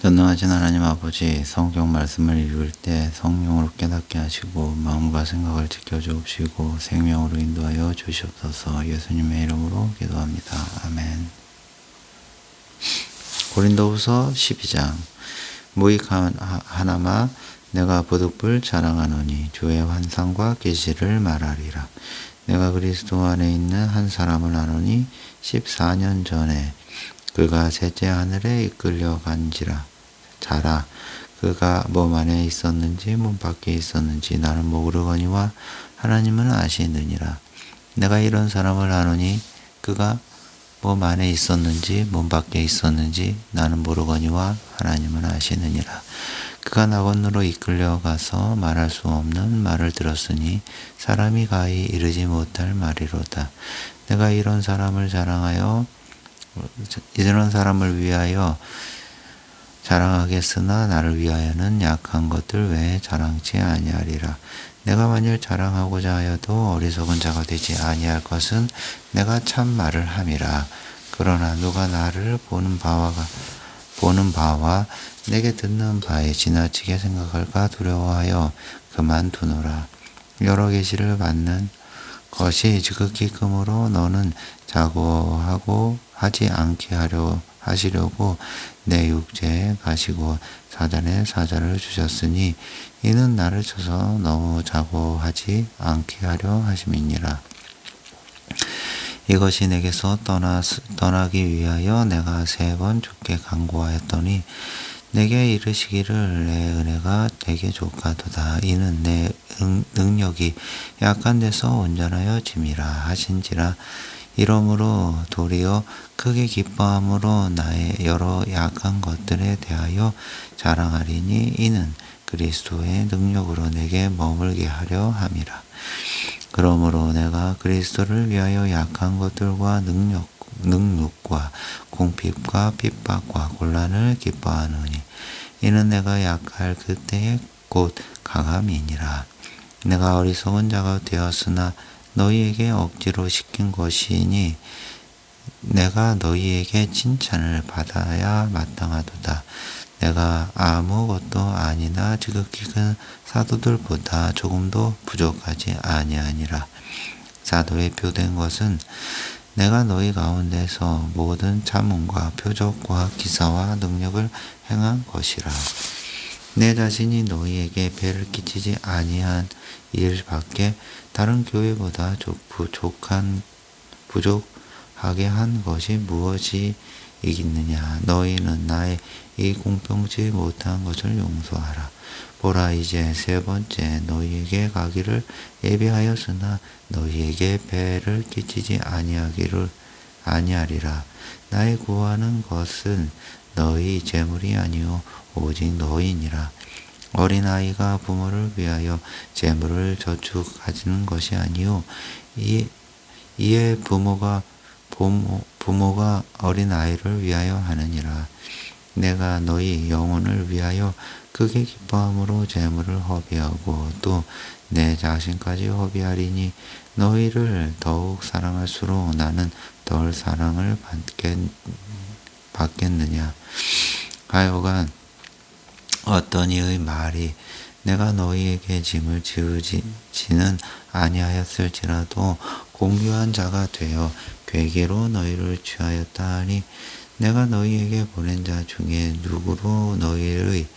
전능하신 하나님 아버지, 성경 말씀을 읽을 때 성령으로 깨닫게 하시고 마음과 생각을 지켜주옵시고 생명으로 인도하여 주시옵소서. 예수님의 이름으로 기도합니다. 아멘. 고린도후서 12장. 무익 하나마 내가 부득불 자랑하노니 주의 환상과 계시를 말하리라. 내가 그리스도 안에 있는 한 사람을 아노니 14년 전에 그가 셋째 하늘에 이끌려 간지라. 자라. 그가 몸 안에 있었는지 몸 밖에 있었는지 나는 모르거니와 하나님은 아시느니라. 내가 이런 사람을 아노니 그가 몸 안에 있었는지 몸 밖에 있었는지 나는 모르거니와 하나님은 아시느니라. 그가 낙원으로 이끌려가서 말할 수 없는 말을 들었으니 사람이 가히 이르지 못할 말이로다. 내가 이런 사람을 위하여 자랑하겠으나 나를 위하여는 약한 것들 외에 자랑치 아니하리라. 내가 만일 자랑하고자 하여도 어리석은 자가 되지 아니할 것은 내가 참 말을 함이라. 그러나 누가 나를 보는 바와 내게 듣는 바에 지나치게 생각할까 두려워하여 그만두노라. 여러 계시를 받는 것이 지극히 크므로 너는 자고하고 하지 않게 하시려고 내 육체에 가시고 사단의 사자를 주셨으니 이는 나를 쳐서 너무 자고하지 않게 하려 하심이니라. 이것이 내게서 떠나기 위하여 내가 3번 주께 간구하였더니 내게 이르시기를 내 은혜가 되게 족하도다. 이는 내 능력이 약한 데서 온전하여 짐이라 하신지라. 이러므로 도리어 크게 기뻐함으로 나의 여러 약한 것들에 대하여 자랑하리니 이는 그리스도의 능력으로 내게 머물게 하려 함이라. 그러므로 내가 그리스도를 위하여 약한 것들과 능력과 공핍과 핍박과 곤란을 기뻐하노니 이는 내가 약할 그때에 곧 가감이니라. 내가 어리석은 자가 되었으나 너희에게 억지로 시킨 것이니 내가 너희에게 칭찬을 받아야 마땅하도다. 내가 아무것도 아니나 지극히 큰 사도들보다 조금도 부족하지 아니하니라. 사도의 표된 것은 내가 너희 가운데서 모든 자문과 표적과 기사와 능력을 행한 것이라. 내 자신이 너희에게 배를 끼치지 아니한 일밖에 다른 교회보다 부족하게 한 것이 무엇이 이겠느냐. 너희는 나의 이 공평치 못한 것을 용서하라. 보라, 이제 3번째 너희에게 가기를 예비하였으나 너희에게 배를 끼치지 아니하리라. 나의 구하는 것은 너희 재물이 아니요 오직 너희니라. 어린아이가 부모를 위하여 재물을 저축하지는 것이 아니요 이에 부모가 어린아이를 위하여 하느니라. 내가 너희 영혼을 위하여 크게 기뻐함으로 재물을 허비하고 또 내 자신까지 허비하리니 너희를 더욱 사랑할수록 나는 덜 사랑을 받겠느냐. 하여간 어떤 이의 말이 내가 너희에게 짐을 지우지는 아니하였을지라도 공유한 자가 되어 괴계로 너희를 취하였다 하니 내가 너희에게 보낸 자 중에 누구로 너희의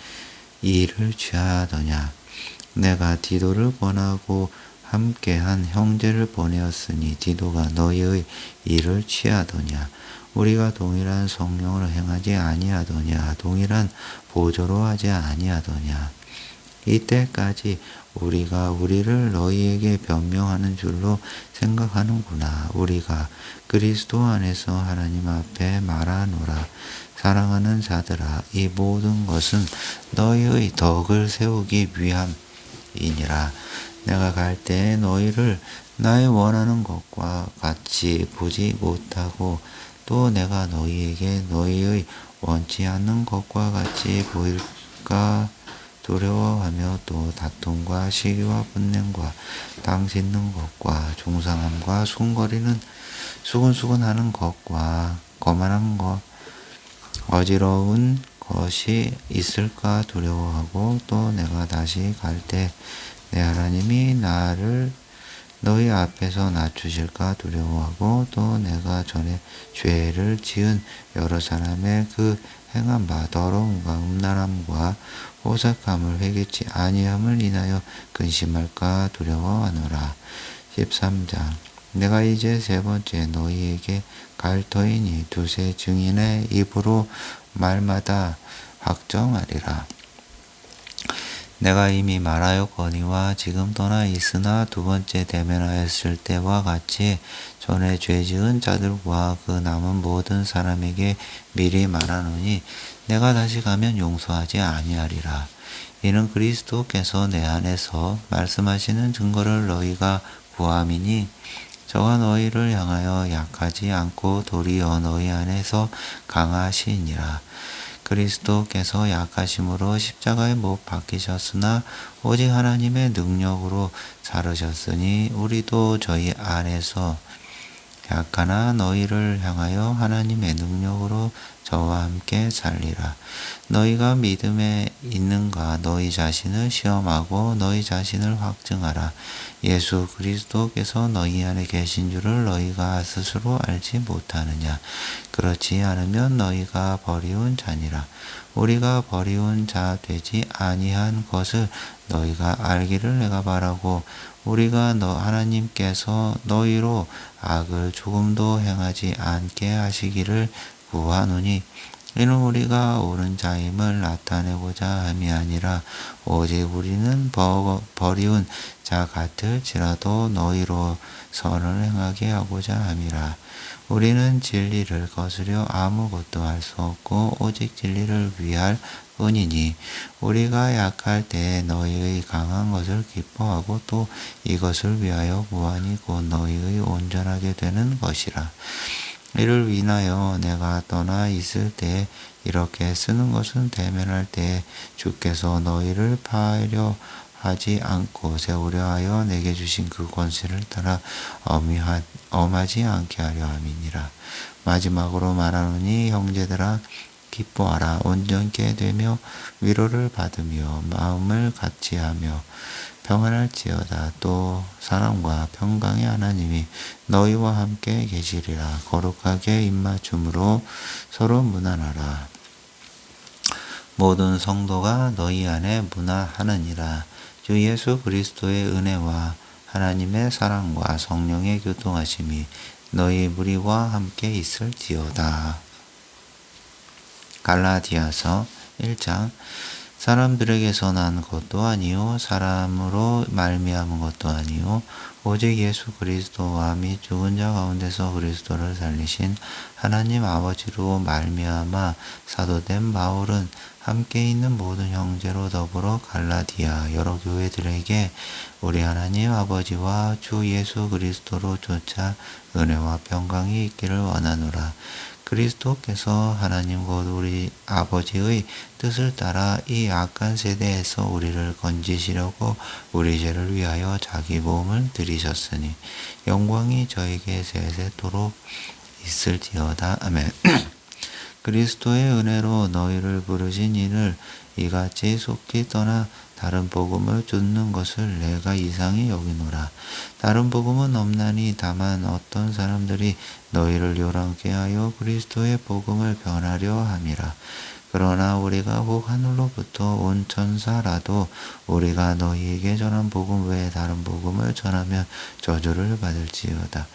일을 취하더냐. 내가 디도를 권하고 함께한 형제를 보내었으니 디도가 너희의 일을 취하더냐. 우리가 동일한 성령을 행하지 아니하더냐. 동일한 보조로 하지 아니하더냐. 이때까지 우리가 우리를 너희에게 변명하는 줄로 생각하는구나. 우리가 그리스도 안에서 하나님 앞에 말하노라. 사랑하는 자들아, 이 모든 것은 너희의 덕을 세우기 위함이니라. 내가 갈 때에 너희를 나의 원하는 것과 같이 보지 못하고 또 내가 너희에게 너희의 원치 않는 것과 같이 보일까 두려워하며 또 다툼과 시기와 분냄과 땅 짖는 것과 중상함과 수근수근하는 것과 거만한 것 어지러운 것이 있을까 두려워하고 또 내가 다시 갈 때 내 하나님이 나를 너희 앞에서 낮추실까 두려워하고 또 내가 전에 죄를 지은 여러 사람의 그 행한 바 더러움과 음란함과 호색함을 회개치 아니함을 인하여 근심할까 두려워하노라. 13장 내가 이제 세 번째 너희에게 갈 터이니 두세 증인의 입으로 말마다 확정하리라. 내가 이미 말하였거니와 지금 떠나 있으나 두 번째 대면하였을 때와 같이 전에 죄 지은 자들과 그 남은 모든 사람에게 미리 말하노니 내가 다시 가면 용서하지 아니하리라. 이는 그리스도께서 내 안에서 말씀하시는 증거를 너희가 구함이니 저가 너희를 향하여 약하지 않고 도리어 너희 안에서 강하시니라. 그리스도께서 약하심으로 십자가에 못 박히셨으나 오직 하나님의 능력으로 살으셨으니 우리도 저희 안에서 약하나 너희를 향하여 하나님의 능력으로 저와 함께 살리라. 너희가 믿음에 있는가 너희 자신을 시험하고 너희 자신을 확증하라. 예수 그리스도께서 너희 안에 계신 줄을 너희가 스스로 알지 못하느냐. 그렇지 않으면 너희가 버리운 자니라. 우리가 버리운 자 되지 아니한 것을 너희가 알기를 내가 바라고 우리가 하나님께서 너희로 악을 조금도 행하지 않게 하시기를 구하노니 이는 우리가 옳은 자임을 나타내고자 함이 아니라 오직 우리는 버리운 자 같을지라도 너희로 선을 행하게 하고자 함이라. 우리는 진리를 거스려 아무것도 할 수 없고 오직 진리를 위할 뿐이니 우리가 약할 때 너희의 강한 것을 기뻐하고 또 이것을 위하여 무한히 곧 너희의 온전하게 되는 것이라. 이를 위하여 내가 떠나 있을 때 이렇게 쓰는 것은 대면할 때 주께서 너희를 파하려 하지 않고 세우려 하여 내게 주신 그 권세를 따라 엄하지 않게 하려 함이니라. 마지막으로 말하노니 형제들아 기뻐하라. 온전케 되며 위로를 받으며 마음을 같이하며 평안할지어다. 또 사랑과 평강의 하나님이 너희와 함께 계시리라. 거룩하게 입맞춤으로 서로 문안하라. 모든 성도가 너희 안에 문안하느니라. 주 예수 그리스도의 은혜와 하나님의 사랑과 성령의 교통하심이 너희 무리와 함께 있을지어다. 갈라디아서 1장 사람들에게서 난 것도 아니요 사람으로 말미암은 것도 아니요 오직 예수 그리스도와 및 죽은 자 가운데서 그리스도를 살리신 하나님 아버지로 말미암아 사도된 바울은 함께 있는 모든 형제로 더불어 갈라디아 여러 교회들에게 우리 하나님 아버지와 주 예수 그리스도로 조차 은혜와 평강이 있기를 원하노라. 그리스도께서 하나님 곧 우리 아버지의 뜻을 따라 이 악한 세대에서 우리를 건지시려고 우리 죄를 위하여 자기 몸을 들이셨으니 영광이 저에게 세세토록 있을지어다. 아멘. 그리스도의 은혜로 너희를 부르신 이를 이같이 속히 떠나 다른 복음을 쫓는 것을 내가 이상히 여기노라. 다른 복음은 없나니 다만 어떤 사람들이 너희를 요란케 하여 그리스도의 복음을 변하려 함이라. 그러나 우리가 혹 하늘로부터 온 천사라도 우리가 너희에게 전한 복음 외에 다른 복음을 전하면 저주를 받을지어다.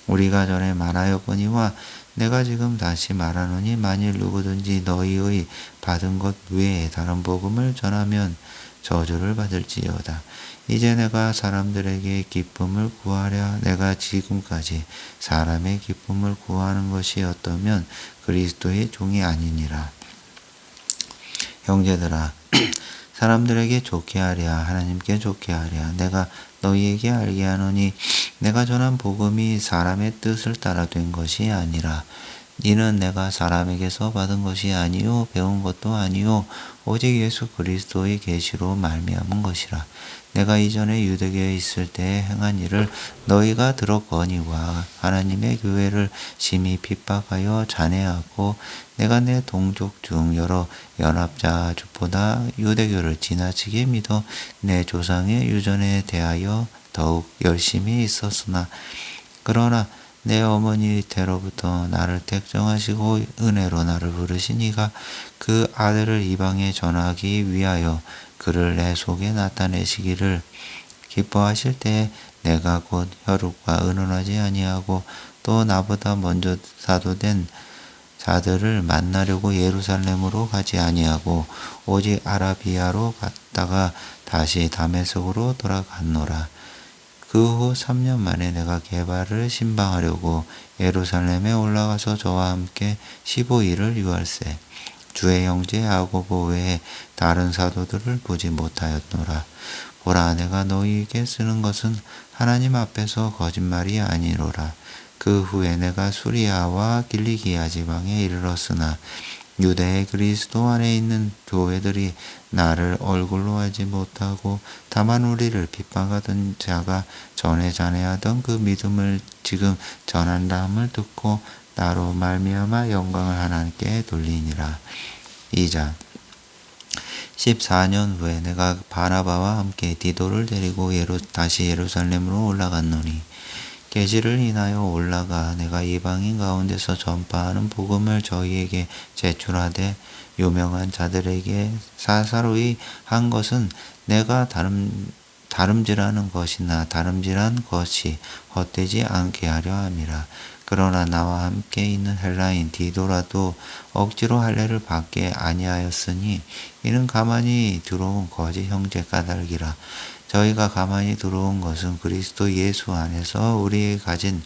우리가 전에 말하였거니와 내가 지금 다시 말하노니 만일 누구든지 너희의 받은 것 외에 다른 복음을 전하면 저주를 받을지어다. 이제 내가 사람들에게 기쁨을 구하랴. 내가 지금까지 사람의 기쁨을 구하는 것이 어떠면 그리스도의 종이 아니니라. 형제들아 사람들에게 좋게 하랴 하나님께 좋게 하랴. 내가 너희에게 알게 하노니 내가 전한 복음이 사람의 뜻을 따라 된 것이 아니라 이는 내가 사람에게서 받은 것이 아니요 배운 것도 아니요 오직 예수 그리스도의 계시로 말미암은 것이라. 내가 이전에 유대교에 있을 때에 행한 일을 너희가 들었거니와 하나님의 교회를 심히 핍박하여 잔해하고 내가 내 동족 중 여러 연합자족보다 유대교를 지나치게 믿어 내 조상의 유전에 대하여 더욱 열심히 있었으나 그러나 내 어머니 때로부터 나를 택정하시고 은혜로 나를 부르신 이가 그 아들을 이방에 전하기 위하여 그를 내 속에 나타내시기를 기뻐하실 때에 내가 곧 혈육과 의논하지 아니하고 또 나보다 먼저 사도된 자들을 만나려고 예루살렘으로 가지 아니하고 오직 아라비아로 갔다가 다시 다메섹으로 돌아갔노라. 그 후 3년 만에 내가 게바를 신방하려고 예루살렘에 올라가서 저와 함께 15일을 유할세. 주의 형제 야고보 외에 다른 사도들을 보지 못하였노라. 보라, 내가 너희에게 쓰는 것은 하나님 앞에서 거짓말이 아니로라. 그 후에 내가 수리아와 길리기아 지방에 이르렀으나 유대의 그리스도 안에 있는 교회들이 나를 얼굴로 알지 못하고 다만 우리를 핍박하던 자가 전에 잔해하던 그 믿음을 지금 전한다함을 듣고 나로 말미암아 영광을 하나님께 돌리니라. 2장 14년 후에 내가 바나바와 함께 디도를 데리고 다시 예루살렘으로 올라갔노니 계시를 인하여 올라가 내가 이방인 가운데서 전파하는 복음을 저희에게 제출하되 유명한 자들에게 사사로이 한 것은 내가 다름질하는 것이나 다름질한 것이 헛되지 않게 하려 함이라. 그러나 나와 함께 있는 헬라인 디도라도 억지로 할례를 받게 아니하였으니 이는 가만히 들어온 거짓 형제 까닭이라. 저희가 가만히 들어온 것은 그리스도 예수 안에서 우리의 가진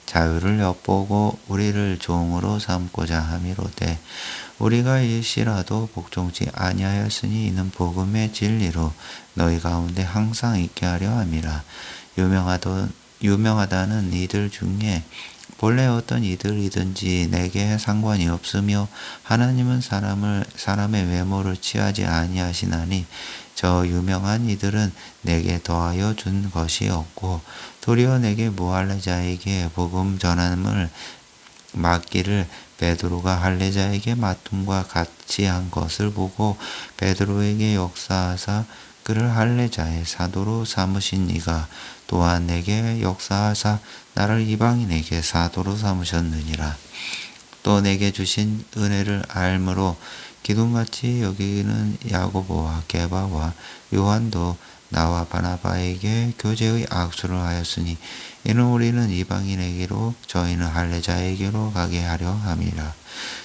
자유를 엿보고 우리를 종으로 삼고자 함이로되 우리가 일시라도 복종치 아니하였으니 이는 복음의 진리로 너희 가운데 항상 있게 하려 함이라. 유명하다는 이들 중에 본래 어떤 이들이든지 내게 상관이 없으며 하나님은 사람의 외모를 취하지 아니하시나니 저 유명한 이들은 내게 더하여 준 것이 없고 도리어 내게 무할례자에게 복음 전함을 맡기를 베드로가 할례자에게 맡음과 같이 한 것을 보고 베드로에게 역사하사 그를 할례자의 사도로 삼으신 이가 또한 내게 역사하사 나를 이방인에게 사도로 삼으셨느니라. 또 내게 주신 은혜를 알므로 기둥같이 여기는 야고보와 게바와 요한도 나와 바나바에게 교제의 악수를 하였으니 이는 우리는 이방인에게로 저희는 할례자에게로 가게 하려 함이라.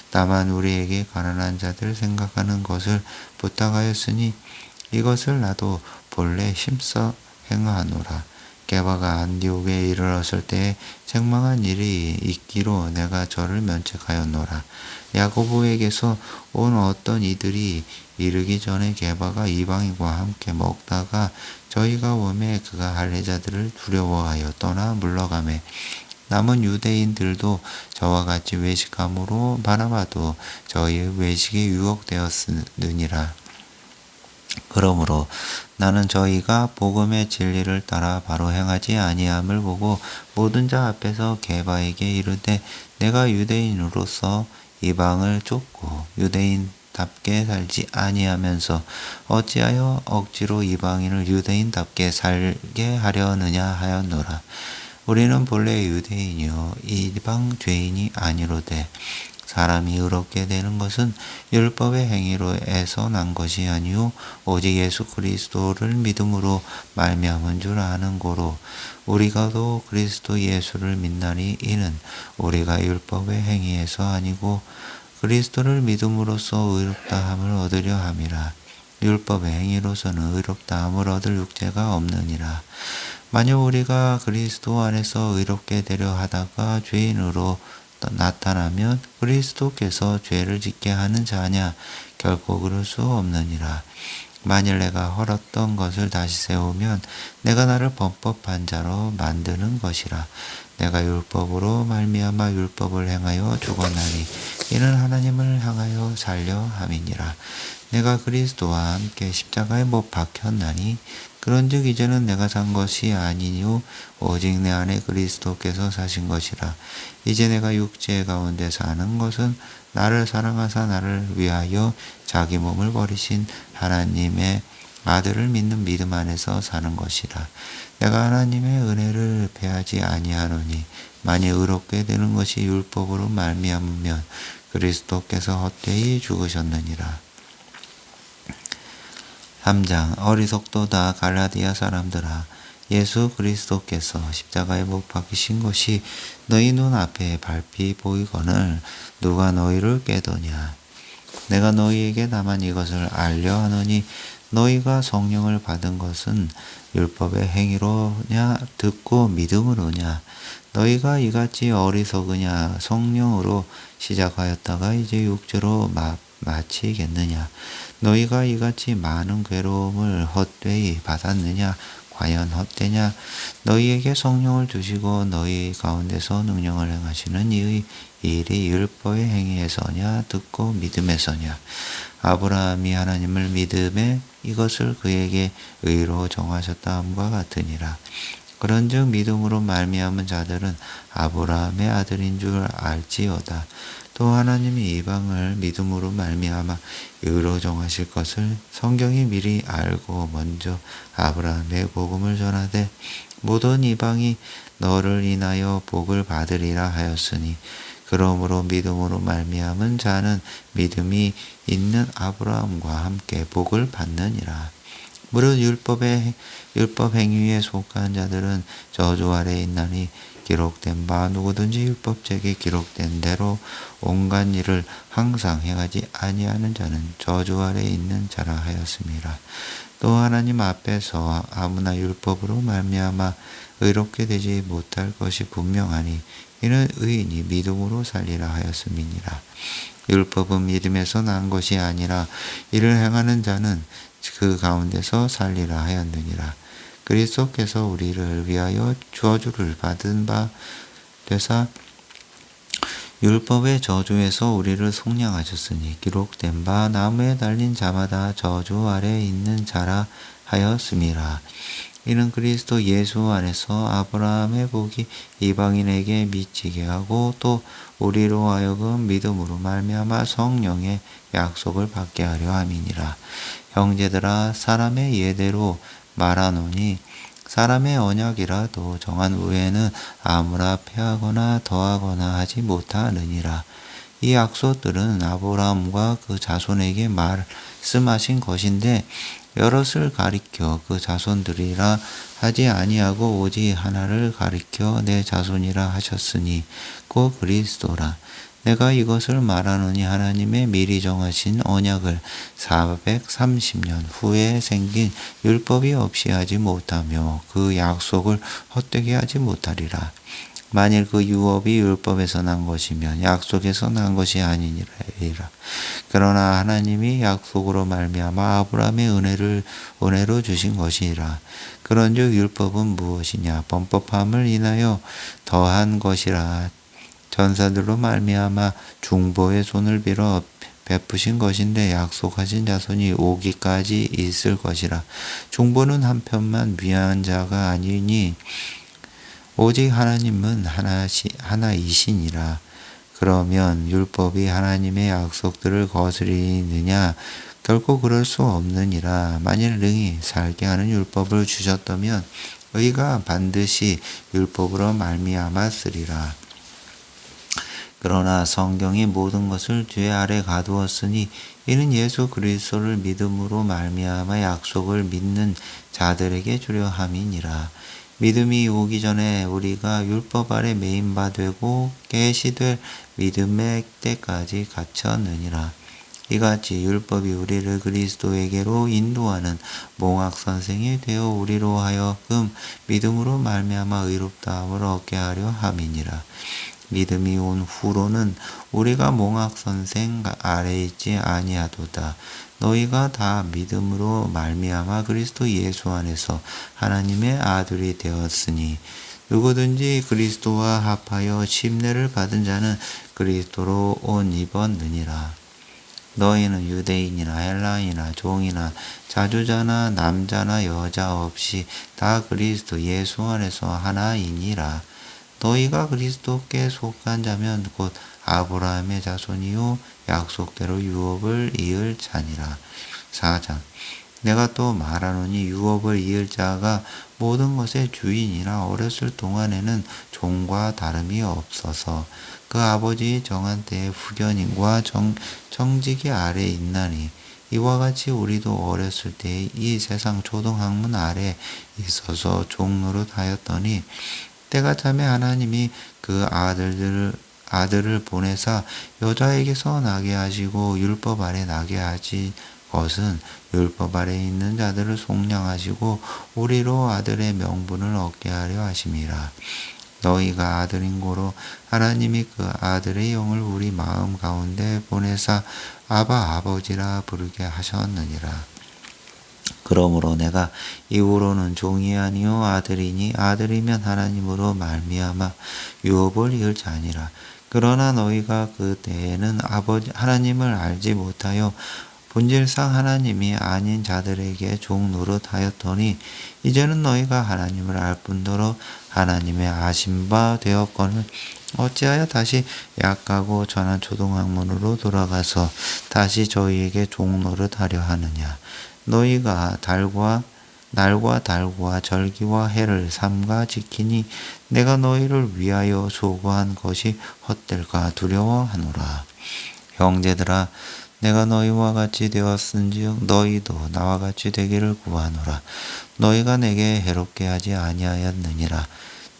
다만 우리에게 가난한 자들 생각하는 것을 부탁하였으니 이것을 나도 본래 힘써 행하노라. 게바가 안디옥에 이르렀을 때에 책망한 일이 있기로 내가 저를 면책하였노라. 야고보에게서 온 어떤 이들이 이르기 전에 게바가 이방인과 함께 먹다가 저희가 오매 그가 할례자들을 두려워하여 떠나 물러가매 남은 유대인들도 저와 같이 외식함으로 바나바도 저희의 외식에 유혹되었느니라. 그러므로 나는 저희가 복음의 진리를 따라 바로 행하지 아니함을 보고 모든 자 앞에서 게바에게 이르되 내가 유대인으로서 이방을 쫓고 유대인답게 살지 아니하면서 어찌하여 억지로 이방인을 유대인답게 살게 하려느냐 하였노라. 우리는 본래 유대인이요 이방 죄인이 아니로되 사람이 의롭게 되는 것은 율법의 행위로에서 난 것이 아니요 오직 예수 그리스도를 믿음으로 말미암은 줄 아는 고로 우리가도 그리스도 예수를 믿나니 이는 우리가 율법의 행위에서 아니고 그리스도를 믿음으로써 의롭다함을 얻으려 함이라. 율법의 행위로서는 의롭다함을 얻을 육체가 없느니라. 만약 우리가 그리스도 안에서 의롭게 되려 하다가 죄인으로 나타나면 그리스도께서 죄를 짓게 하는 자냐? 결코 그럴 수 없느니라. 만일 내가 헐었던 것을 다시 세우면 내가 나를 범법한 자로 만드는 것이라. 내가 율법으로 말미암아 율법을 행하여 죽었나니 이는 하나님을 향하여 살려 함이니라. 내가 그리스도와 함께 십자가에 못 박혔나니 그런즉 이제는 내가 산 것이 아니요 오직 내 안에 그리스도께서 사신 것이라. 이제 내가 육체 가운데 사는 것은 나를 사랑하사 나를 위하여 자기 몸을 버리신 하나님의 아들을 믿는 믿음 안에서 사는 것이라. 내가 하나님의 은혜를 패하지 아니하노니 만일 의롭게 되는 것이 율법으로 말미암으면 그리스도께서 헛되이 죽으셨느니라. 3장 어리석도다 갈라디아 사람들아, 예수 그리스도께서 십자가에 못 박히신 것이 너희 눈앞에 발피 보이거늘 누가 너희를 깨더냐. 내가 너희에게 다만 이것을 알려 하노니 너희가 성령을 받은 것은 율법의 행위로냐 듣고 믿음으로냐. 너희가 이같이 어리석으냐. 성령으로 시작하였다가 이제 육체로 마치겠느냐. 너희가 이같이 많은 괴로움을 헛되이 받았느냐. 과연 헛되냐. 너희에게 성령을 주시고 너희 가운데서 능력을 행하시는 이의 일이 율법의 행위에서냐 듣고 믿음에서냐. 아브라함이 하나님을 믿음에 이것을 그에게 의로 정하셨다 함과 같으니라. 그런즉 믿음으로 말미암은 자들은 아브라함의 아들인 줄 알지어다. 또 하나님이 이방을 믿음으로 말미암아 의로 정하실 것을 성경이 미리 알고 먼저 아브라함의 복음을 전하되 모든 이방이 너를 인하여 복을 받으리라 하였으니 그러므로 믿음으로 말미암은 자는 믿음이 있는 아브라함과 함께 복을 받느니라. 무릇 율법 행위에 속한 자들은 저주 아래 있나니 기록된 바 누구든지 율법책에 기록된 대로 온갖 일을 항상 행하지 아니하는 자는 저주 아래 있는 자라 하였습니다. 또 하나님 앞에서 아무나 율법으로 말미암아 의롭게 되지 못할 것이 분명하니 이는 의인이 믿음으로 살리라 하였음이니라. 율법은 믿음에서 난 것이 아니라 이를 행하는 자는 그 가운데서 살리라 하였느니라. 그리스도께서 우리를 위하여 저주를 받은 바 되사 율법의 저주에서 우리를 속량하셨으니 기록된 바 나무에 달린 자마다 저주 아래 있는 자라 하였음이라. 이는 그리스도 예수 안에서 아브라함의 복이 이방인에게 미치게 하고 또 우리로 하여금 믿음으로 말미암아 성령의 약속을 받게 하려 함이니라. 형제들아, 사람의 예대로 말하노니 사람의 언약이라도 정한 후에는 아무나 폐하거나 더하거나 하지 못하느니라. 이 약속들은 아브라함과 그 자손에게 말씀하신 것인데 여럿을 가리켜 그 자손들이라 하지 아니하고 오직 하나를 가리켜 내 자손이라 하셨으니 곧 그리스도라. 내가 이것을 말하노니 하나님의 미리 정하신 언약을 430년 후에 생긴 율법이 없이 하지 못하며 그 약속을 헛되게 하지 못하리라. 만일 그 유업이 율법에서 난 것이면 약속에서 난 것이 아니니라. 그러나 하나님이 약속으로 말미암아 아브라함의 은혜로 주신 것이라. 그런즉 율법은 무엇이냐? 범법함을 인하여 더한 것이라. 전사들로 말미암아 중보의 손을 빌어 베푸신 것인데 약속하신 자손이 오기까지 있을 것이라. 중보는 한편만 위한 자가 아니니 오직 하나님은 하나이시니라. 그러면 율법이 하나님의 약속들을 거스리느냐? 결코 그럴 수 없느니라. 만일 능히 살게 하는 율법을 주셨다면 의가 반드시 율법으로 말미암았으리라. 그러나 성경이 모든 것을 죄 아래 가두었으니 이는 예수 그리스도를 믿음으로 말미암아 약속을 믿는 자들에게 주려 함이니라. 믿음이 오기 전에 우리가 율법 아래 매인 바 되고 계시될 믿음의 때까지 갇혔느니라. 이같이 율법이 우리를 그리스도에게로 인도하는 몽학 선생이 되어 우리로 하여금 믿음으로 말미암아 의롭다함을 얻게 하려 함이니라. 믿음이 온 후로는 우리가 몽학선생 아래 있지 아니하도다. 너희가 다 믿음으로 말미암아 그리스도 예수 안에서 하나님의 아들이 되었으니 누구든지 그리스도와 합하여 침례를 받은 자는 그리스도로 옷 입었느니라. 너희는 유대인이나 헬라인이나 종이나 자주자나 남자나 여자 없이 다 그리스도 예수 안에서 하나이니라. 너희가 그리스도께 속한 자면 곧 아브라함의 자손이요 약속대로 유업을 이을 자니라. 4장 내가 또 말하노니 유업을 이을 자가 모든 것의 주인이라. 어렸을 동안에는 종과 다름이 없어서 그 아버지 정한 때에 후견인과 정직이 아래 있나니 이와 같이 우리도 어렸을 때에 이 세상 초등학문 아래 있어서 종노릇 하였더니 때가 차매 하나님이 그 아들을 보내사 여자에게서 나게 하시고 율법 아래 나게 하신 것은 율법 아래 있는 자들을 속량하시고 우리로 아들의 명분을 얻게 하려 하심이라. 너희가 아들인 고로 하나님이 그 아들의 영을 우리 마음 가운데 보내사 아바 아버지라 부르게 하셨느니라. 그러므로 내가 이후로는 종이 아니요 아들이니 아들이면 하나님으로 말미암아 유업을 이을 자니라. 그러나 너희가 그 때에는 아버지 하나님을 알지 못하여 본질상 하나님이 아닌 자들에게 종 노릇하였더니 이제는 너희가 하나님을 알 뿐더러 하나님의 아신 바 되었거늘 어찌하여 다시 약하고 전한 초등학문으로 돌아가서 다시 저희에게 종 노릇하려 하느냐. 너희가 날과 달과 절기와 해를 삼가 지키니 내가 너희를 위하여 소구한 것이 헛될까 두려워하노라. 형제들아 내가 너희와 같이 되었은즉 너희도 나와 같이 되기를 구하노라. 너희가 내게 해롭게 하지 아니하였느니라.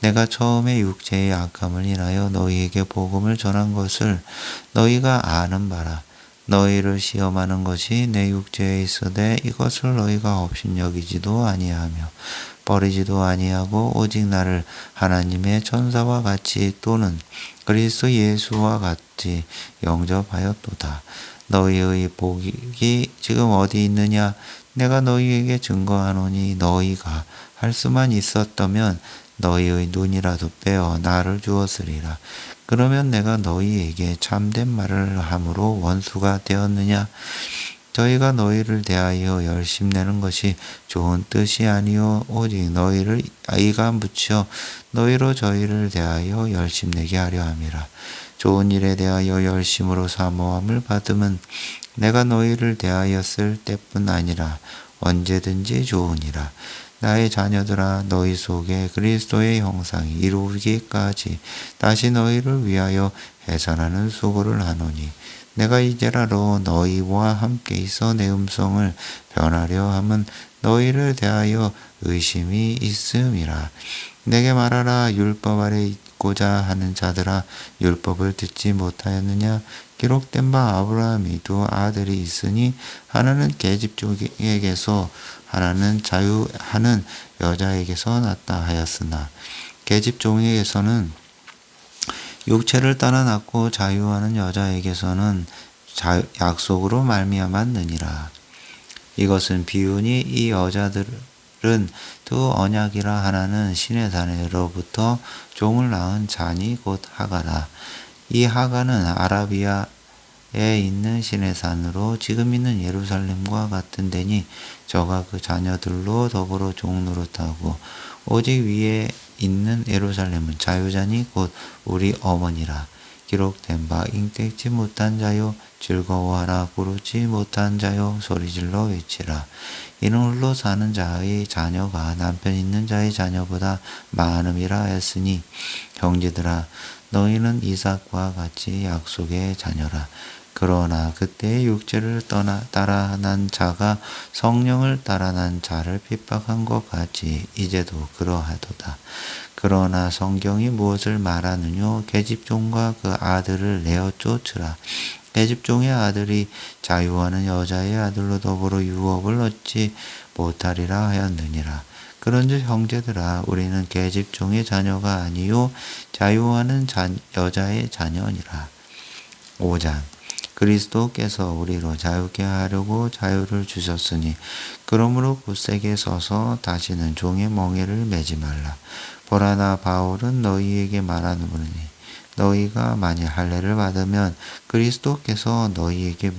내가 처음에 육체의 악함을 인하여 너희에게 복음을 전한 것을 너희가 아는 바라. 너희를 시험하는 것이 내 육체에 있으되 이것을 너희가 업신여기지도 아니하며 버리지도 아니하고 오직 나를 하나님의 천사와 같이 또는 그리스도 예수와 같이 영접하였도다. 너희의 복이 지금 어디 있느냐? 내가 너희에게 증거하노니 너희가 할 수만 있었다면 너희의 눈이라도 빼어 나를 주었으리라. 그러면 내가 너희에게 참된 말을 함으로 원수가 되었느냐? 저희가 너희를 대하여 열심내는 것이 좋은 뜻이 아니요 오직 너희를 이가 묻혀 너희로 저희를 대하여 열심내게 하려 함이라. 좋은 일에 대하여 열심으로 사모함을 받음은 내가 너희를 대하였을 때뿐 아니라 언제든지 좋으니라. 나의 자녀들아 너희 속에 그리스도의 형상이 이루어지기까지 다시 너희를 위하여 해산하는 수고를 하노니 내가 이제라도 너희와 함께 있어 내 음성을 변하려 함은 너희를 대하여 의심이 있음이라. 내게 말하라. 율법 아래 있고자 하는 자들아 율법을 듣지 못하였느냐? 기록된 바 아브라함이 두 아들이 있으니 하나는 계집종에게서 하나는 자유하는 여자에게서 났다 하였으나 계집종에게서는 육체를 따라 낳고 자유하는 여자에게서는 약속으로 말미암았느니라. 이것은 비유니 이 여자들은 두 언약이라. 하나는 신의 자녀로부터 종을 낳은 자니 곧 하가라. 이 하가는 아라비아에 있는 신의 산으로 지금 있는 예루살렘과 같은 데니 저가 그 자녀들로 더불어 종 노릇하고 오직 위에 있는 예루살렘은 자유자니 곧 우리 어머니라. 기록된 바 잉태치 못한 자요 즐거워하라. 부르지 못한 자요 소리질러 외치라. 이는 홀로 사는 자의 자녀가 남편 있는 자의 자녀보다 많음이라 했으니 형제들아 너희는 이삭과 같이 약속의 자녀라. 그러나 그때의 육체를 따라 난 자가 성령을 따라 난 자를 핍박한 것 같이 이제도 그러하도다. 그러나 성경이 무엇을 말하느뇨? 계집종과 그 아들을 내어 쫓으라. 계집종의 아들이 자유하는 여자의 아들로 더불어 유업을 얻지 못하리라 하였느니라. 그런즉 형제들아 우리는 계집종의 자녀가 아니요 자유하는 여자의 자녀니라. 5장 그리스도께서 우리로 자유케 하려고 자유를 주셨으니 그러므로 굳세게 서서 다시는 종의 멍에를 매지 말라. 보라 나 바울은 너희에게 말하노니 너희가 만일 할례를 받으면 그리스도께서 너희에게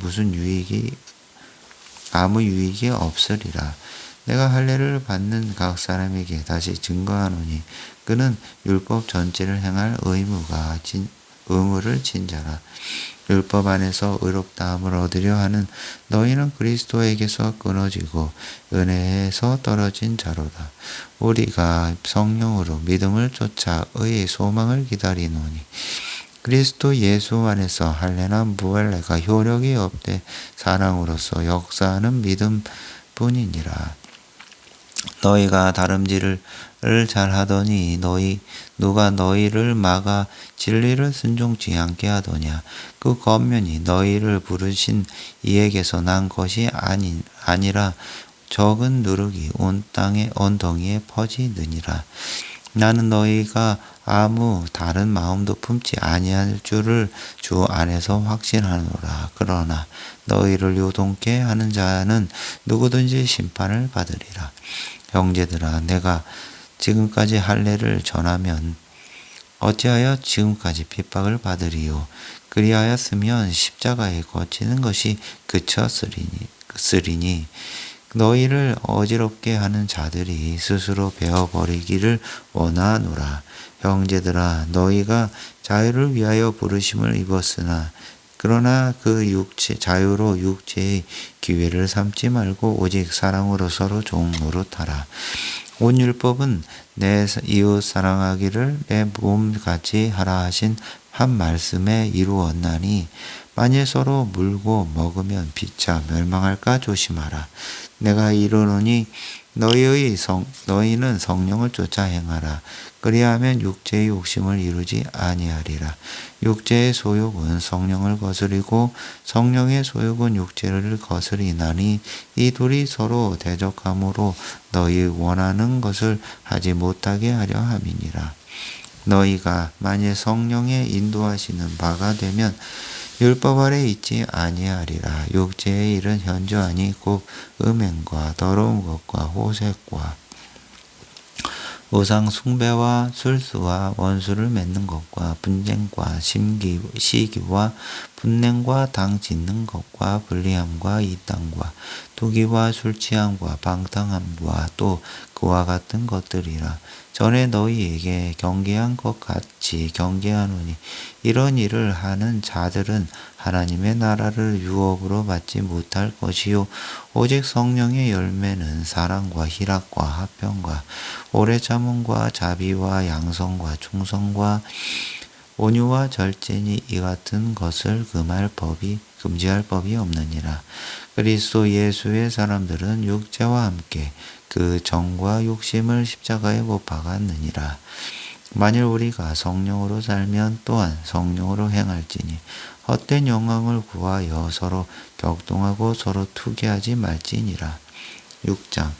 아무 유익이 없으리라. 내가 할례를 받는 각 사람에게 다시 증거하노니 그는 율법 전체를 행할 의무를 진 자라. 율법 안에서 의롭다함을 얻으려 하는 너희는 그리스도에게서 끊어지고 은혜에서 떨어진 자로다. 우리가 성령으로 믿음을 쫓아 의의 소망을 기다리노니 그리스도 예수 안에서 할례나 무할례가 효력이 없되 사랑으로서 역사하는 믿음뿐이니라. 너희가 다름질을 잘하더니 누가 너희를 막아 진리를 순종치 않게 하더냐. 그 겉면이 너희를 부르신 이에게서 난 것이 아니라 적은 누룩이 온 덩이에 퍼지느니라. 나는 너희가 아무 다른 마음도 품지 아니할 줄을 주 안에서 확신하노라. 그러나 너희를 요동케 하는 자는 누구든지 심판을 받으리라. 형제들아 내가 지금까지 할례를 전하면 어찌하여 지금까지 핍박을 받으리요. 그리하였으면 십자가에 거치는 것이 그쳤으리니 너희를 어지럽게 하는 자들이 스스로 베어버리기를 원하노라. 형제들아 너희가 자유를 위하여 부르심을 입었으나 그러나 그 자유로 육체의 기회를 삼지 말고 오직 사랑으로 서로 종 노릇하라. 온 율법은 내 이웃 사랑하기를 내 몸같이 하라 하신 한 말씀에 이루었나니 만일 서로 물고 먹으면 피차 멸망할까 조심하라. 내가 이르노니 너희는 성령을 쫓아 행하라. 그리하면 육체의 욕심을 이루지 아니하리라. 육체의 소욕은 성령을 거스리고 성령의 소욕은 육체를 거스리나니 이 둘이 서로 대적함으로 너희 원하는 것을 하지 못하게 하려 함이니라. 너희가 만일 성령의 인도하시는 바가 되면 율법 아래 있지 아니하리라. 육체의 일은 현저하니 곧 음행과 더러운 것과 호색과 우상 숭배와 술수와 원수를 맺는 것과 분쟁과 시기와 분냉과 당 짓는 것과 불리함과 이땅과 투기와 술취함과 방탕함과 또 그와 같은 것들이라. 전에 너희에게 경계한 것 같이 경계하노니 이런 일을 하는 자들은 하나님의 나라를 유업으로 받지 못할 것이요 오직 성령의 열매는 사랑과 희락과 화평과 오래 참음과 자비와 양성과 충성과 온유와 절제니 이 같은 것을 금지할 법이 없느니라. 그리스도 예수의 사람들은 육체와 함께 그 정과 욕심을 십자가에 못 박았느니라. 만일 우리가 성령으로 살면 또한 성령으로 행할지니 헛된 영광을 구하여 서로 격동하고 서로 투기하지 말지니라. 6장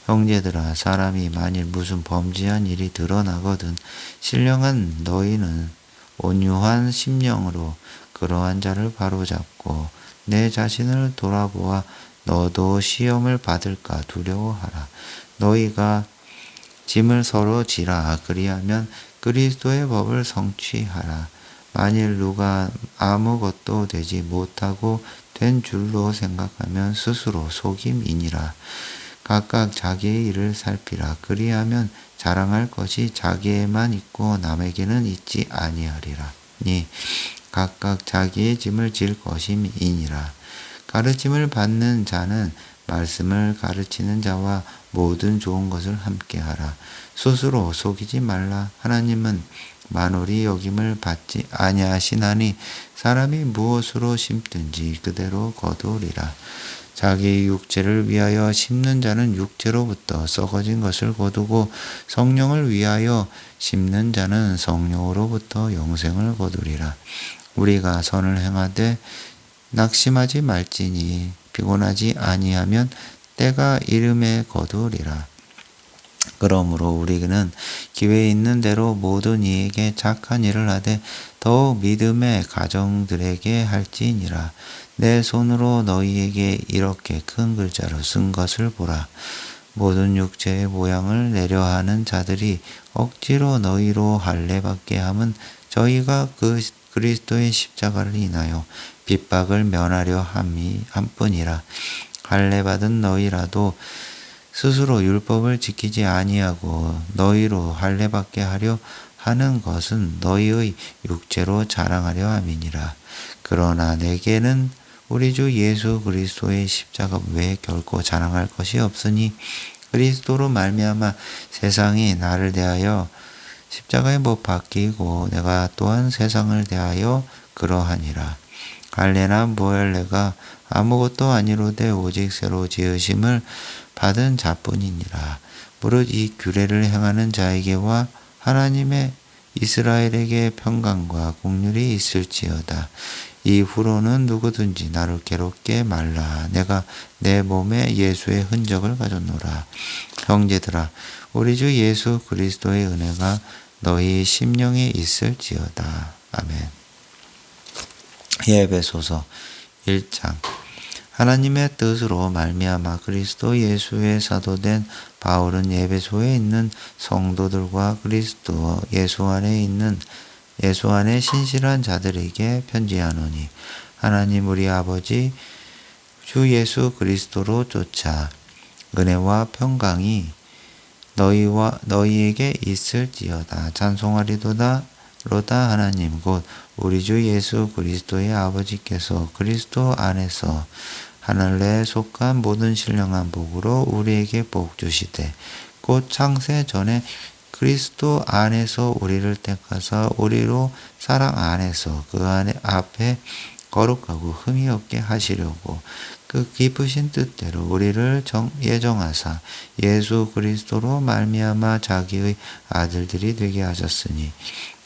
형제들아 사람이 만일 무슨 범죄한 일이 드러나거든 신령한 너희는 온유한 심령으로 그러한 자를 바로잡고 내 자신을 돌아보아 너도 시험을 받을까 두려워하라. 너희가 짐을 서로 지라. 그리하면 그리스도의 법을 성취하라. 만일 누가 아무것도 되지 못하고 된 줄로 생각하면 스스로 속임이니라. 각각 자기의 일을 살피라. 그리하면 자랑할 것이 자기에만 있고 남에게는 있지 아니하리라. 각각 자기의 짐을 질 것임이니라. 가르침을 받는 자는 말씀을 가르치는 자와 모든 좋은 것을 함께하라. 스스로 속이지 말라. 하나님은 만홀이 여김을 받지 아니하시나니 사람이 무엇으로 심든지 그대로 거두리라. 자기 육체를 위하여 심는 자는 육체로부터 썩어진 것을 거두고 성령을 위하여 심는 자는 성령으로부터 영생을 거두리라. 우리가 선을 행하되 낙심하지 말지니 피곤하지 아니하면 때가 이름에 거두리라. 그러므로 우리는 기회 있는 대로 모든 이에게 착한 일을 하되 더욱 믿음의 가정들에게 할지니라. 내 손으로 너희에게 이렇게 큰 글자로 쓴 것을 보라. 모든 육체의 모양을 내려하는 자들이 억지로 너희로 할례받게 함은 저희가 그리스도의 십자가를 인하여 핍박을 면하려 함뿐이라. 할례받은 너희라도 스스로 율법을 지키지 아니하고 너희로 할례받게 하려 하는 것은 너희의 육체로 자랑하려 함이니라. 그러나 내게는 우리 주 예수 그리스도의 십자가 외에 결코 자랑할 것이 없으니 그리스도로 말미암아 세상이 나를 대하여 십자가에 못 박히고 내가 또한 세상을 대하여 그러하니라. 할례나 무할례가 아무것도 아니로되 오직 새로 지으심을 받은 자뿐이니라. 무릇 이 규례를 행하는 자에게와 하나님의 이스라엘에게 평강과 공률이 있을지어다. 이후로는 누구든지 나를 괴롭게 말라. 내가 내 몸에 예수의 흔적을 가졌노라. 형제들아, 우리 주 예수 그리스도의 은혜가 너희 심령에 있을지어다. 아멘. 에베소서 1장. 하나님의 뜻으로 말미암아 그리스도 예수의 사도된 바울은 에베소에 있는 성도들과 그리스도 예수 안에 신실한 자들에게 편지하노니, 하나님 우리 아버지 주 예수 그리스도로 쫓아 은혜와 평강이 너희에게 있을지어다. 찬송하리로다 하나님 곧 우리 주 예수 그리스도의 아버지께서 그리스도 안에서 하늘에 속한 모든 신령한 복으로 우리에게 복 주시되, 곧 창세 전에 그리스도 안에서 우리를 택하사 우리로 사랑 안에서 그 안에 앞에 거룩하고 흠이 없게 하시려고 그 깊으신 뜻대로 우리를 예정하사 예수 그리스도로 말미암아 자기의 아들들이 되게 하셨으니,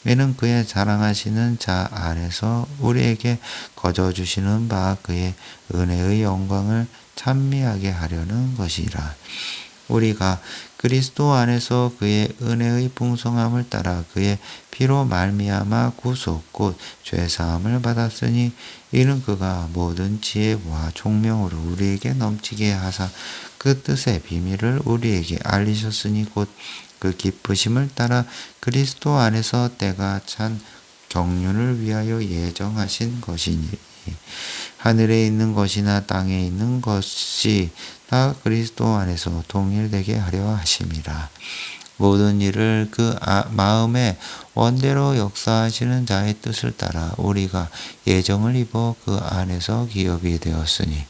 이는 그의 자랑하시는 자 안에서 우리에게 거저 주시는 바 그의 은혜의 영광을 찬미하게 하려는 것이라. 우리가 그리스도 안에서 그의 은혜의 풍성함을 따라 그의 피로 말미암아 구속 곧 죄사함을 받았으니, 이는 그가 모든 지혜와 총명으로 우리에게 넘치게 하사 그 뜻의 비밀을 우리에게 알리셨으니 곧 그 기쁘심을 따라 그리스도 안에서 때가 찬 경륜을 위하여 예정하신 것이니, 하늘에 있는 것이나 땅에 있는 것이 다 그리스도 안에서 동일되게 하려 하심이라. 모든 일을 그 마음의 원대로 역사하시는 자의 뜻을 따라 우리가 예정을 입어 그 안에서 기업이 되었으니,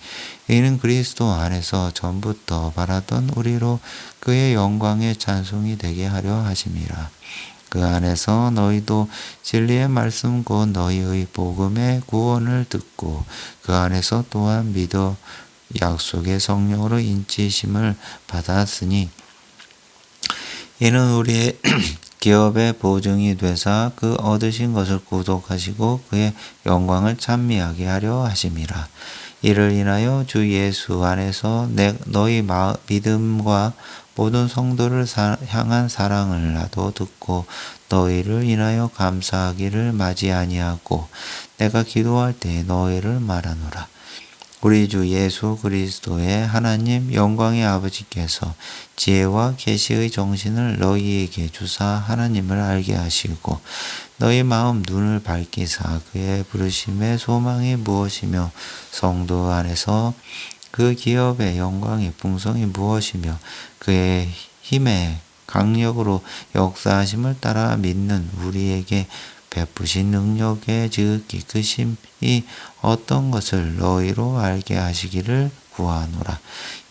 이는 그리스도 안에서 전부터 바라던 우리로 그의 영광의 찬송이 되게 하려 하심이라. 그 안에서 너희도 진리의 말씀 곧 너희의 복음의 구원을 듣고 그 안에서 또한 믿어 약속의 성령으로 인치심을 받았으니, 이는 우리의 기업의 보증이 되사 그 얻으신 것을 구속하시고 그의 영광을 찬미하게 하려 하심이라. 이를 인하여 주 예수 안에서 너희 믿음과 모든 성도를 향한 사랑을 나도 듣고 너희를 인하여 감사하기를 마지 아니하고 내가 기도할 때 너희를 말하노라. 우리 주 예수 그리스도의 하나님 영광의 아버지께서 지혜와 계시의 정신을 너희에게 주사 하나님을 알게 하시고 너희 마음 눈을 밝히사 그의 부르심의 소망이 무엇이며 성도 안에서 그 기업의 영광의 풍성이 무엇이며 그의 힘의 강력으로 역사하심을 따라 믿는 우리에게 베푸신 능력의 지극히 크심이 어떤 것을 너희로 알게 하시기를 구하노라.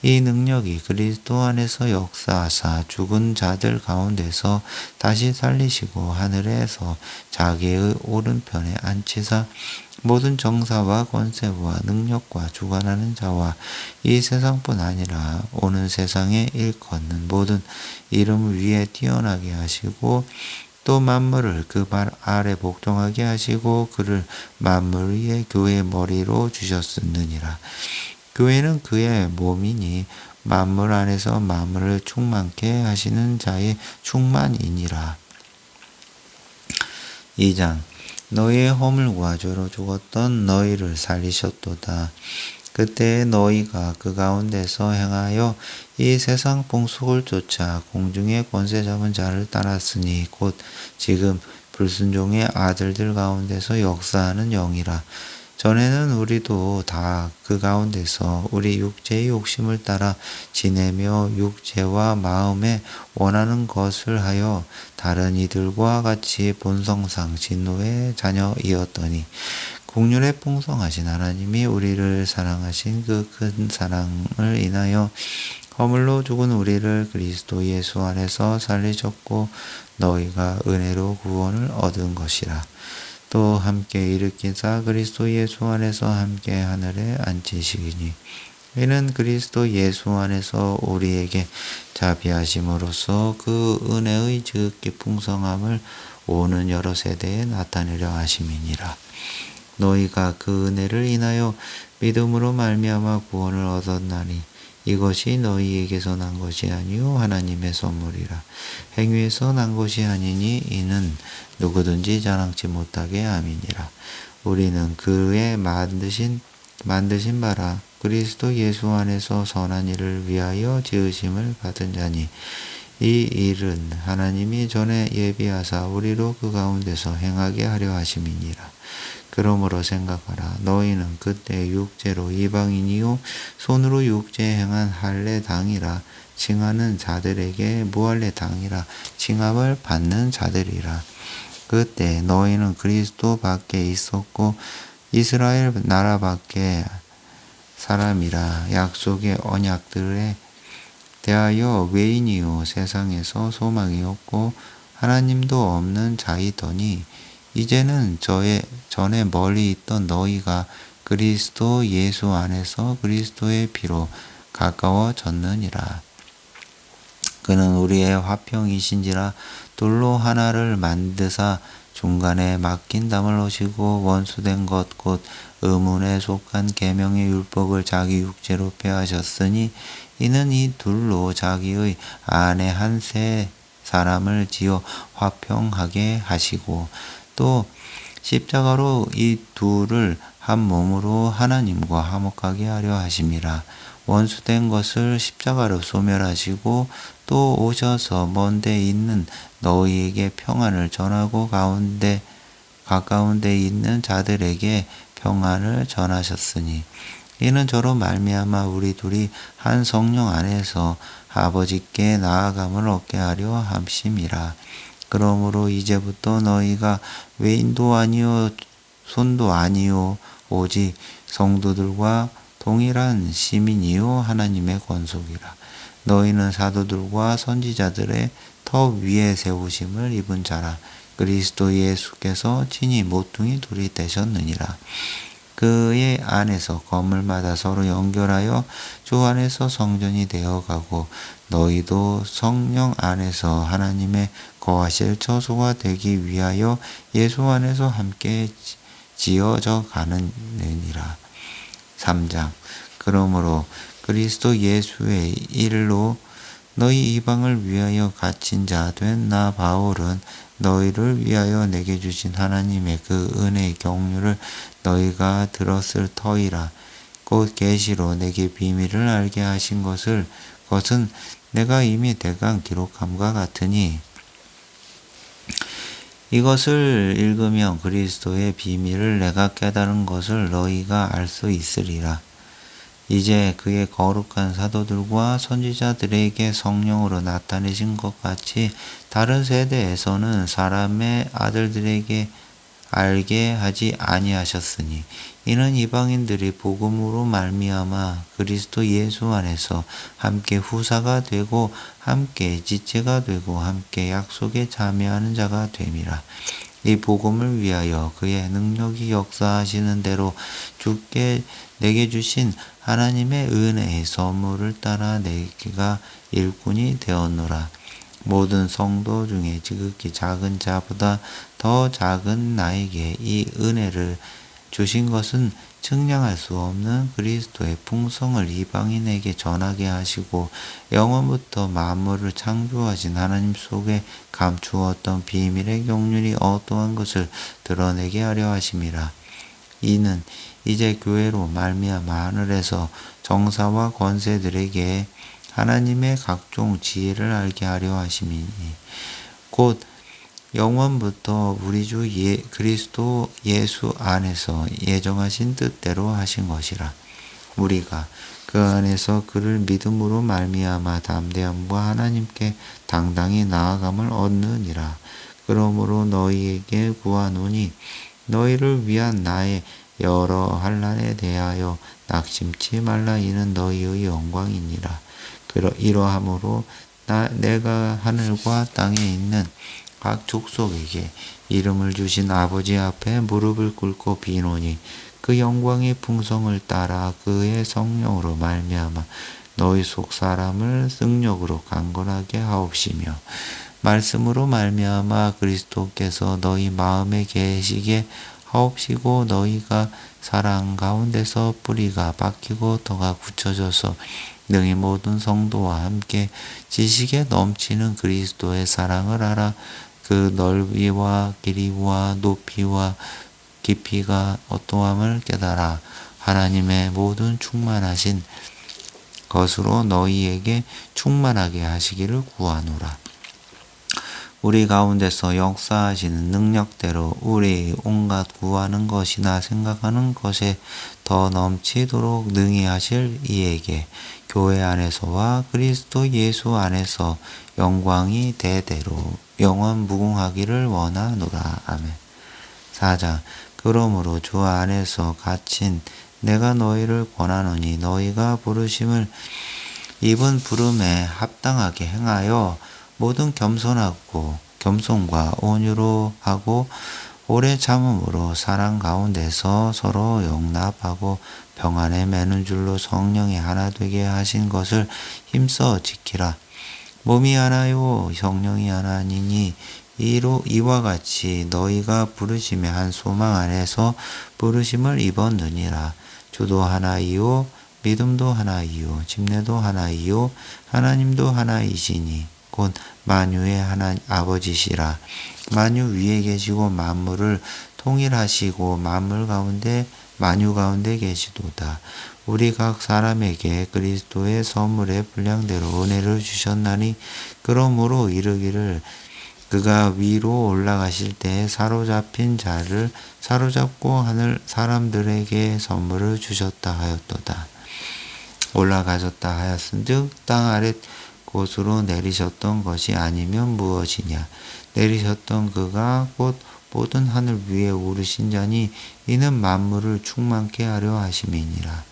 이 능력이 그리스도 안에서 역사하사 죽은 자들 가운데서 다시 살리시고 하늘에서 자기의 오른편에 앉히사 모든 정사와 권세와 능력과 주관하는 자와 이 세상뿐 아니라 오는 세상에 일컫는 모든 이름 위에 뛰어나게 하시고 또 만물을 그 발 아래 복종하게 하시고 그를 만물 위에 교회의 머리로 주셨느니라. 교회는 그의 몸이니 만물 안에서 만물을 충만케 하시는 자의 충만이니라. 2장 너희의 허물과 죄로 죽었던 너희를 살리셨도다. 그때 너희가 그 가운데서 행하여 이 세상 풍속을 쫓아 공중의 권세 잡은 자를 따랐으니 곧 지금 불순종의 아들들 가운데서 역사하는 영이라. 전에는 우리도 다 그 가운데서 우리 육체의 욕심을 따라 지내며 육체와 마음에 원하는 것을 하여 다른 이들과 같이 본성상 진노의 자녀이었더니 국률에 풍성하신 하나님이 우리를 사랑하신 그 큰 사랑을 인하여 허물로 죽은 우리를 그리스도 예수 안에서 살리셨고 너희가 은혜로 구원을 얻은 것이라. 또 함께 일으키사 그리스도 예수 안에서 함께 하늘에 앉히시기니 이는 그리스도 예수 안에서 우리에게 자비하심으로써 그 은혜의 지극히 풍성함을 오는 여러 세대에 나타내려 하심이니라. 너희가 그 은혜를 인하여 믿음으로 말미암아 구원을 얻었나니 이것이 너희에게서 난 것이 아니요 하나님의 선물이라. 행위에서 난 것이 아니니 이는 누구든지 자랑치 못하게 함이니라. 우리는 그의 만드신 바라 그리스도 예수 안에서 선한 일을 위하여 지으심을 받은 자니 이 일은 하나님이 전에 예비하사 우리로 그 가운데서 행하게 하려 하심이니라. 그러므로 생각하라. 너희는 그때 육체로 이방인이요 손으로 육체에 행한 할례 당이라 칭하는 자들에게 무할례 당이라 칭함을 받는 자들이라. 그때 너희는 그리스도 밖에 있었고 이스라엘 나라 밖에 사람이라 약속의 언약들에 대하여 외인이요 세상에서 소망이 없고 하나님도 없는 자이더니 이제는 전에 멀리 있던 너희가 그리스도 예수 안에서 그리스도의 피로 가까워졌느니라. 그는 우리의 화평이신지라 돌로 하나를 만드사 중간에 막힌 담을 놓으시고 원수된 것 곧 의문에 속한 계명의 율법을 자기 육체로 폐하셨으니 이는 이 둘로 자기의 안에 한 새 사람을 지어 화평하게 하시고 또 십자가로 이 둘을 한 몸으로 하나님과 화목하게 하려 하심이라. 원수된 것을 십자가로 소멸하시고 또 오셔서 먼데 있는 너희에게 평안을 전하고 가까운 데 있는 자들에게 평안을 전하셨으니 이는 저로 말미암아 우리 둘이 한 성령 안에서 아버지께 나아감을 얻게 하려 함심이라. 그러므로 이제부터 너희가 외인도 아니요 손도 아니요 오직 성도들과 동일한 시민이요 하나님의 권속이라. 너희는 사도들과 선지자들의 터 위에 세우심을 입은 자라. 그리스도 예수께서 친히 모퉁이 돌이 되셨느니라. 그의 안에서 건물마다 서로 연결하여 주 안에서 성전이 되어가고 너희도 성령 안에서 하나님의 거하실 처소가 되기 위하여 예수 안에서 함께 지어져 가느니라. 3장 그러므로 그리스도 예수의 일로 너희 이방을 위하여 갇힌 자 된 나 바울은 너희를 위하여 내게 주신 하나님의 그 은혜의 경륜을 너희가 들었을 터이라. 곧 계시로 내게 비밀을 알게 하신 것은 내가 이미 대강 기록함과 같으니 이것을 읽으면 그리스도의 비밀을 내가 깨달은 것을 너희가 알 수 있으리라. 이제 그의 거룩한 사도들과 선지자들에게 성령으로 나타내신 것 같이 다른 세대에서는 사람의 아들들에게 알게 하지 아니하셨으니 이는 이방인들이 복음으로 말미암아 그리스도 예수 안에서 함께 후사가 되고 함께 지체가 되고 함께 약속에 참여하는 자가 됨이라. 이 복음을 위하여 그의 능력이 역사하시는 대로 주께 내게 주신 하나님의 은혜의 선물을 따라 내가 일꾼이 되었노라. 모든 성도 중에 지극히 작은 자보다 더 작은 나에게 이 은혜를 주신 것은 측량할 수 없는 그리스도의 풍성을 이방인에게 전하게 하시고 영원부터 만물을 창조하신 하나님 속에 감추었던 비밀의 경륜이 어떠한 것을 드러내게 하려 하심이라. 이는 이제 교회로 말미암아 하늘에서 정사와 권세들에게 하나님의 각종 지혜를 알게 하려 하심이니 곧 영원부터 우리 주 그리스도 예수 안에서 예정하신 뜻대로 하신 것이라. 우리가 그 안에서 그를 믿음으로 말미암아 담대함과 하나님께 당당히 나아감을 얻느니라. 그러므로 너희에게 구하노니 너희를 위한 나의 여러 환난에 대하여 낙심치 말라. 이는 너희의 영광이니라. 이러함으로 내가 하늘과 땅에 있는 각 족속에게 이름을 주신 아버지 앞에 무릎을 꿇고 비노니 그 영광의 풍성을 따라 그의 성령으로 말미암아 너희 속 사람을 능력으로 강건하게 하옵시며 말씀으로 말미암아 그리스도께서 너희 마음에 계시게 하옵시고 너희가 사랑 가운데서 뿌리가 박히고 터가 굳혀져서 능히 모든 성도와 함께 지식에 넘치는 그리스도의 사랑을 알아 그 넓이와 길이와 높이와 깊이가 어떠함을 깨달아 하나님의 모든 충만하신 것으로 너희에게 충만하게 하시기를 구하노라. 우리 가운데서 역사하시는 능력대로 우리 온갖 구하는 것이나 생각하는 것에 더 넘치도록 능히 하실 이에게 교회 안에서와 그리스도 예수 안에서 영광이 대대로 영원 무궁하기를 원하노라. 아멘. 4장. 그러므로 주 안에서 갇힌 내가 너희를 권하노니 너희가 부르심을 입은 부름에 합당하게 행하여 모든 겸손과 온유로 하고 오래 참음으로 사랑 가운데서 서로 용납하고 평안에 매는 줄로 성령이 하나 되게 하신 것을 힘써 지키라. 몸이 하나요 성령이 하나니니 이와 같이 너희가 부르심의 한 소망 안에서 부르심을 입었느니라. 주도 하나이요 믿음도 하나이요 침례도 하나이요 하나님도 하나이시니 곧 만유의 아버지시라. 만유 위에 계시고 만물을 통일하시고 만유 가운데 계시도다. 우리 각 사람에게 그리스도의 선물의 분량대로 은혜를 주셨나니 그러므로 이르기를 그가 위로 올라가실 때 사로잡힌 자를 사로잡고 하늘 사람들에게 선물을 주셨다 하였도다. 올라가셨다 하였은즉 땅 아래 곳으로 내리셨던 것이 아니면 무엇이냐. 내리셨던 그가 곧 모든 하늘 위에 오르신 자니 이는 만물을 충만케 하려 하심이니라.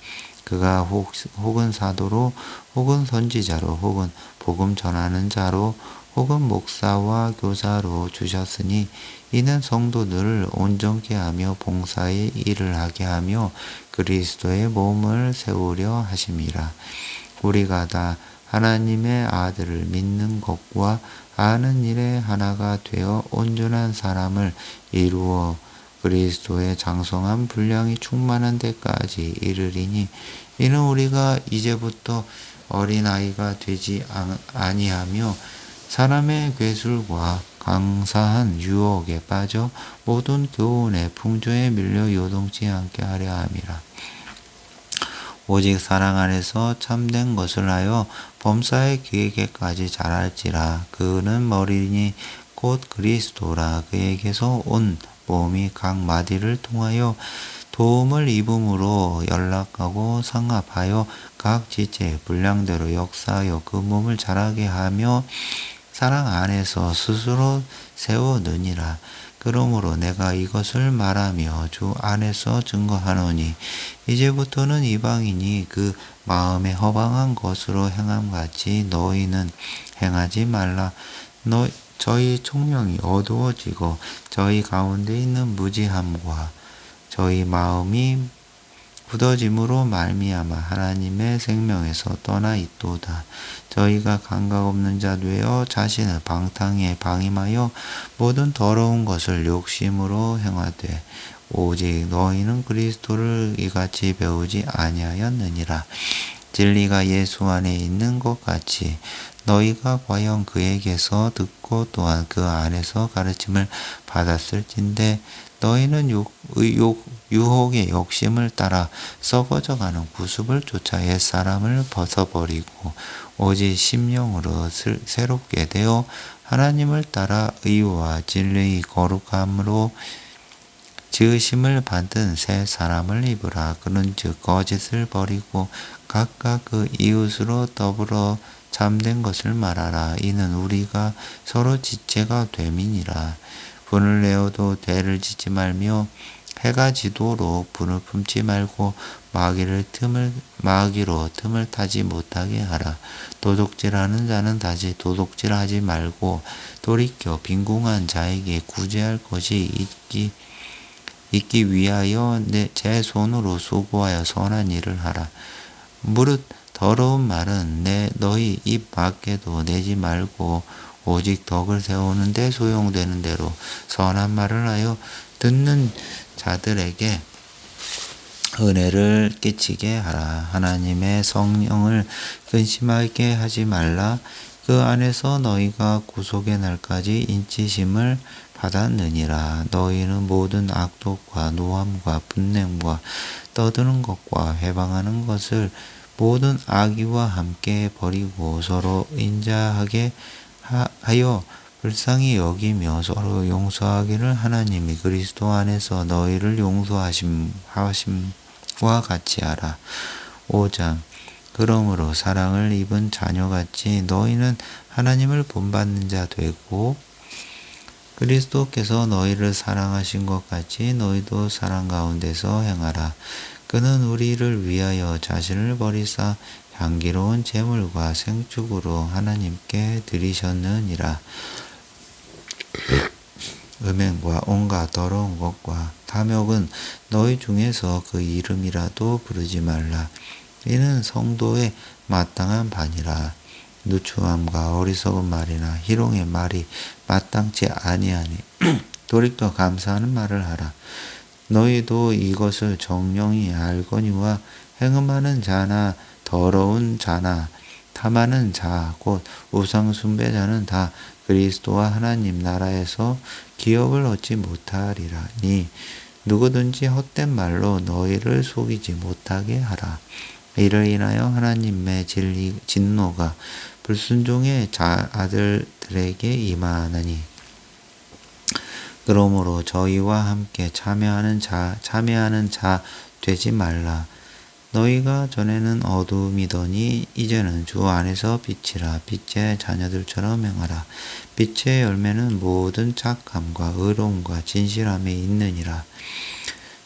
그가 혹은 사도로 혹은 선지자로 혹은 복음 전하는 자로 혹은 목사와 교사로 주셨으니 이는 성도들을 온전케 하며 봉사의 일을 하게 하며 그리스도의 몸을 세우려 하심이라. 우리가 다 하나님의 아들을 믿는 것과 아는 일에 하나가 되어 온전한 사람을 이루어 그리스도의 장성한 분량이 충만한 데까지 이르리니 이는 우리가 이제부터 어린아이가 되지 아니하며 사람의 괴술과 강사한 유혹에 빠져 모든 교훈의 풍조에 밀려 요동치 않게 하려 함이라. 오직 사랑 안에서 참된 것을 하여 범사에 그에게까지 자랄지라. 그는 머리니 곧 그리스도라. 그에게서 온 몸이 각 마디를 통하여 도움을 입음으로 연락하고 상합하여 각 지체의 분량대로 역사하여 그 몸을 자라게 하며 사랑 안에서 스스로 세우느니라. 그러므로 내가 이것을 말하며 주 안에서 증거하노니 이제부터는 이방인이 그 마음에 허방한 것으로 행함같이 너희는 행하지 말라. 저희 총명이 어두워지고 저희 가운데 있는 무지함과 저희 마음이 굳어짐으로 말미암아 하나님의 생명에서 떠나 있도다. 저희가 감각 없는 자 되어 자신을 방탕에 방임하여 모든 더러운 것을 욕심으로 행하되 오직 너희는 그리스도를 이같이 배우지 아니하였느니라. 진리가 예수 안에 있는 것 같이 너희가 과연 그에게서 듣고 또한 그 안에서 가르침을 받았을진데 너희는 유혹의 욕심을 따라 썩어져가는 구습을 쫓아 옛사람을 벗어버리고 오직 심령으로 새롭게 되어 하나님을 따라 의와 진리의 거룩함으로 지으심을 받은 새 사람을 입으라. 그런즉 거짓을 버리고 각각 그 이웃으로 더불어 참된 것을 말하라. 이는 우리가 서로 지체가 됨이니라. 분을 내어도 대를 짓지 말며 해가 지도록 분을 품지 말고 마귀로 틈을 타지 못하게 하라. 도둑질하는 자는 다시 도둑질하지 말고 돌이켜 빈궁한 자에게 구제할 것이 있기 위하여 제 손으로 수고하여 선한 일을 하라. 무릇 더러운 말은 너희 입 밖에도 내지 말고 오직 덕을 세우는 데 소용되는 대로 선한 말을 하여 듣는 자들에게 은혜를 끼치게 하라. 하나님의 성령을 근심하게 하지 말라. 그 안에서 너희가 구속의 날까지 인치심을 받았느니라. 너희는 모든 악독과 노함과 분냄과 떠드는 것과 회방하는 것을 모든 악의와 함께 버리고 서로 인자하게 하여 불쌍히 여기며 서로 용서하기를 하나님이 그리스도 안에서 너희를 용서하심과 같이 하라. 5장 그러므로 사랑을 입은 자녀같이 너희는 하나님을 본받는 자 되고 그리스도께서 너희를 사랑하신 것 같이 너희도 사랑 가운데서 행하라. 그는 우리를 위하여 자신을 버리사 향기로운 제물과 생축으로 하나님께 드리셨느니라. 음행과 온갖 더러운 것과 탐욕은 너희 중에서 그 이름이라도 부르지 말라. 이는 성도의 마땅한 반이라. 누추함과 어리석은 말이나 희롱의 말이 마땅치 아니하니 돌이켜 감사하는 말을 하라. 너희도 이것을 정령이 알거니와 행음하는 자나 더러운 자나 탐하는 자 곧 우상 숭배자는 다 그리스도와 하나님 나라에서 기업을 얻지 못하리라니 누구든지 헛된 말로 너희를 속이지 못하게 하라. 이를 인하여 하나님의 진노가 불순종의 아들들에게 임하나니 그러므로 저희와 함께 참여하는 자 되지 말라. 너희가 전에는 어두움이더니 이제는 주 안에서 빛이라. 빛의 자녀들처럼 행하라. 빛의 열매는 모든 착함과 의로움과 진실함에 있느니라.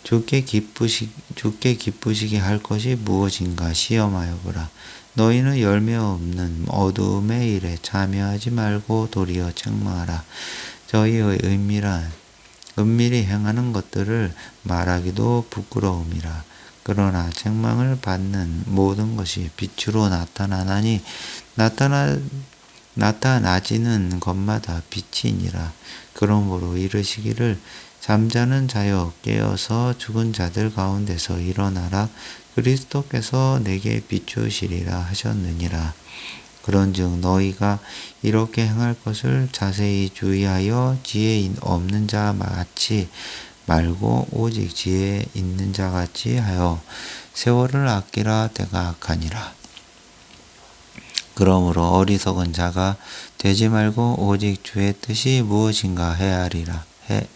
주께 기쁘시게 할 것이 무엇인가 시험하여 보라. 너희는 열매 없는 어두움의 일에 참여하지 말고 도리어 책망하라. 저희의 은밀히 행하는 것들을 말하기도 부끄러움이라. 그러나 책망을 받는 모든 것이 빛으로 나타나나니 나타나지는 것마다 빛이니라. 그러므로 이르시기를 잠자는 자여 깨어서 죽은 자들 가운데서 일어나라. 그리스도께서 내게 비추시리라 하셨느니라. 그런즉 너희가 이렇게 행할 것을 자세히 주의하여 지혜 없는 자 같이 말고 오직 지혜 있는 자 같이 하여 세월을 아끼라. 때가 악하니라. 그러므로 어리석은 자가 되지 말고 오직 주의 뜻이 무엇인가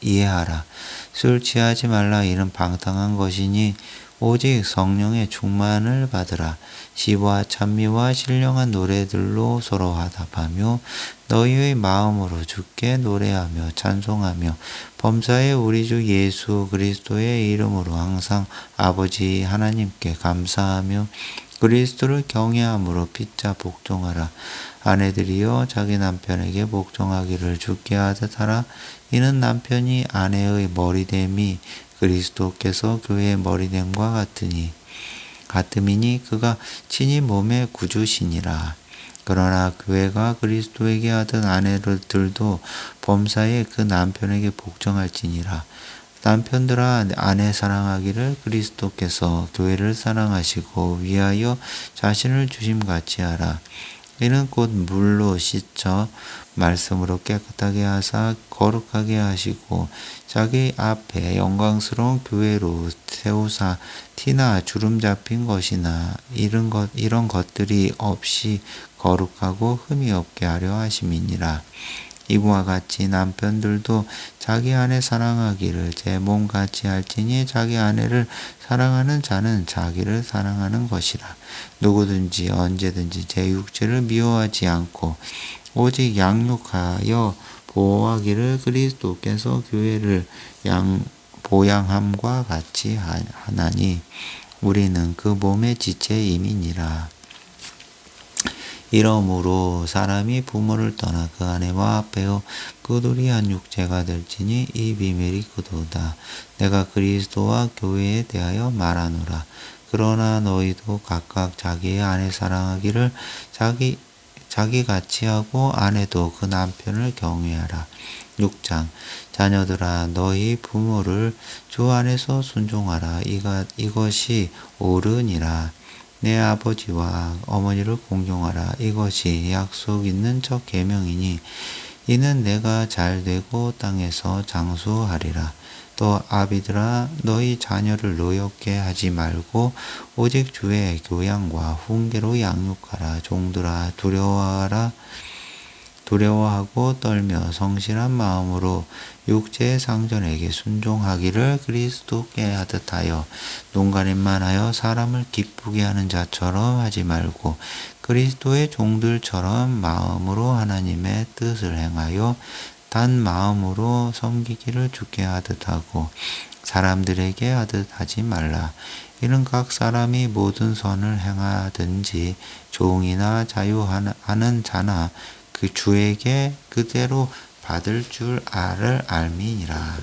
이해하라. 술 취하지 말라. 이는 방탕한 것이니 오직 성령의 충만을 받으라. 시와 찬미와 신령한 노래들로 서로 화답하며 너희의 마음으로 주께 노래하며 찬송하며 범사에 우리 주 예수 그리스도의 이름으로 항상 아버지 하나님께 감사하며 그리스도를 경외함으로 피차 복종하라. 아내들이여 자기 남편에게 복종하기를 주께 하듯 하라. 이는 남편이 아내의 머리됨이 그리스도께서 교회의 머리됨과 같음이니 그가 친히 몸의 구주시니라. 그러나 교회가 그리스도에게 하던 아내들도 범사에 그 남편에게 복종할지니라. 남편들아 아내 사랑하기를 그리스도께서 교회를 사랑하시고 위하여 자신을 주심같이 하라. 이는 곧 물로 씻어 말씀으로 깨끗하게 하사 거룩하게 하시고 자기 앞에 영광스러운 교회로 세우사 티나 주름 잡힌 것이나 이런 것들이 없이 거룩하고 흠이 없게 하려 하심이니라. 이와 같이 남편들도 자기 아내 사랑하기를 제 몸같이 할지니 자기 아내를 사랑하는 자는 자기를 사랑하는 것이라. 누구든지 언제든지 제 육체를 미워하지 않고 오직 양육하여 보호하기를 그리스도께서 교회를 보양함과 같이 하나니 우리는 그 몸의 지체임이니라. 이러므로 사람이 부모를 떠나 그 아내와 합하여 그 둘이 한 육체가 될지니 이 비밀이 그도다. 내가 그리스도와 교회에 대하여 말하노라. 그러나 너희도 각각 자기의 아내 사랑하기를 자기같이 하고 아내도 그 남편을 경외하라. 6장 자녀들아 너희 부모를 주 안에서 순종하라. 이것이 옳으니라. 내 아버지와 어머니를 공경하라. 이것이 약속 있는 첫 계명이니 이는 내가 잘되고 땅에서 장수하리라. 또 아비들아 너희 자녀를 노엽게 하지 말고 오직 주의 교양과 훈계로 양육하라. 종들아 두려워하고 떨며 성실한 마음으로 육체의 상전에게 순종하기를 그리스도께 하듯 하여 농간에만 하여 사람을 기쁘게 하는 자처럼 하지 말고 그리스도의 종들처럼 마음으로 하나님의 뜻을 행하여 단 마음으로 섬기기를 주께 하듯 하고 사람들에게 하듯 하지 말라. 이는 각 사람이 모든 선을 행하든지 종이나 자유하는 자나 그 주에게 그대로 받을 줄 알미니라.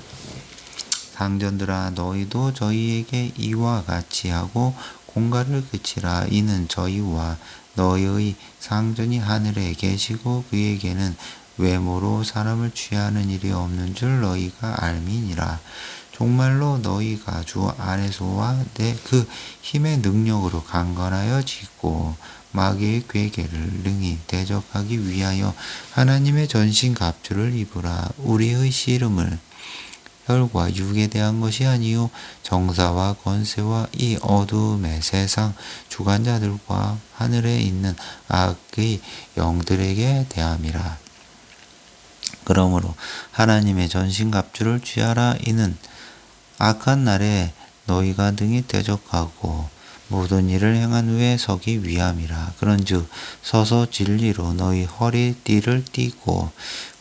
상전들아 너희도 저희에게 이와 같이 하고 공갈을 그치라. 이는 저희와 너희의 상전이 하늘에 계시고 그에게는 외모로 사람을 취하는 일이 없는 줄 너희가 알미니라. 정말로 너희가 주 안에서와 그 힘의 능력으로 강건하여 지고 마귀의 괴계를 능히 대적하기 위하여 하나님의 전신 갑주를 입으라. 우리의 씨름을 혈과 육에 대한 것이 아니요 정사와 권세와 이 어두움의 세상 주관자들과 하늘에 있는 악의 영들에게 대함이라. 그러므로 하나님의 전신 갑주를 취하라. 이는 악한 날에 너희가 능히 대적하고 모든 일을 행한 후에 서기 위함이라. 그런즉 서서 진리로 너희 허리띠를 띠고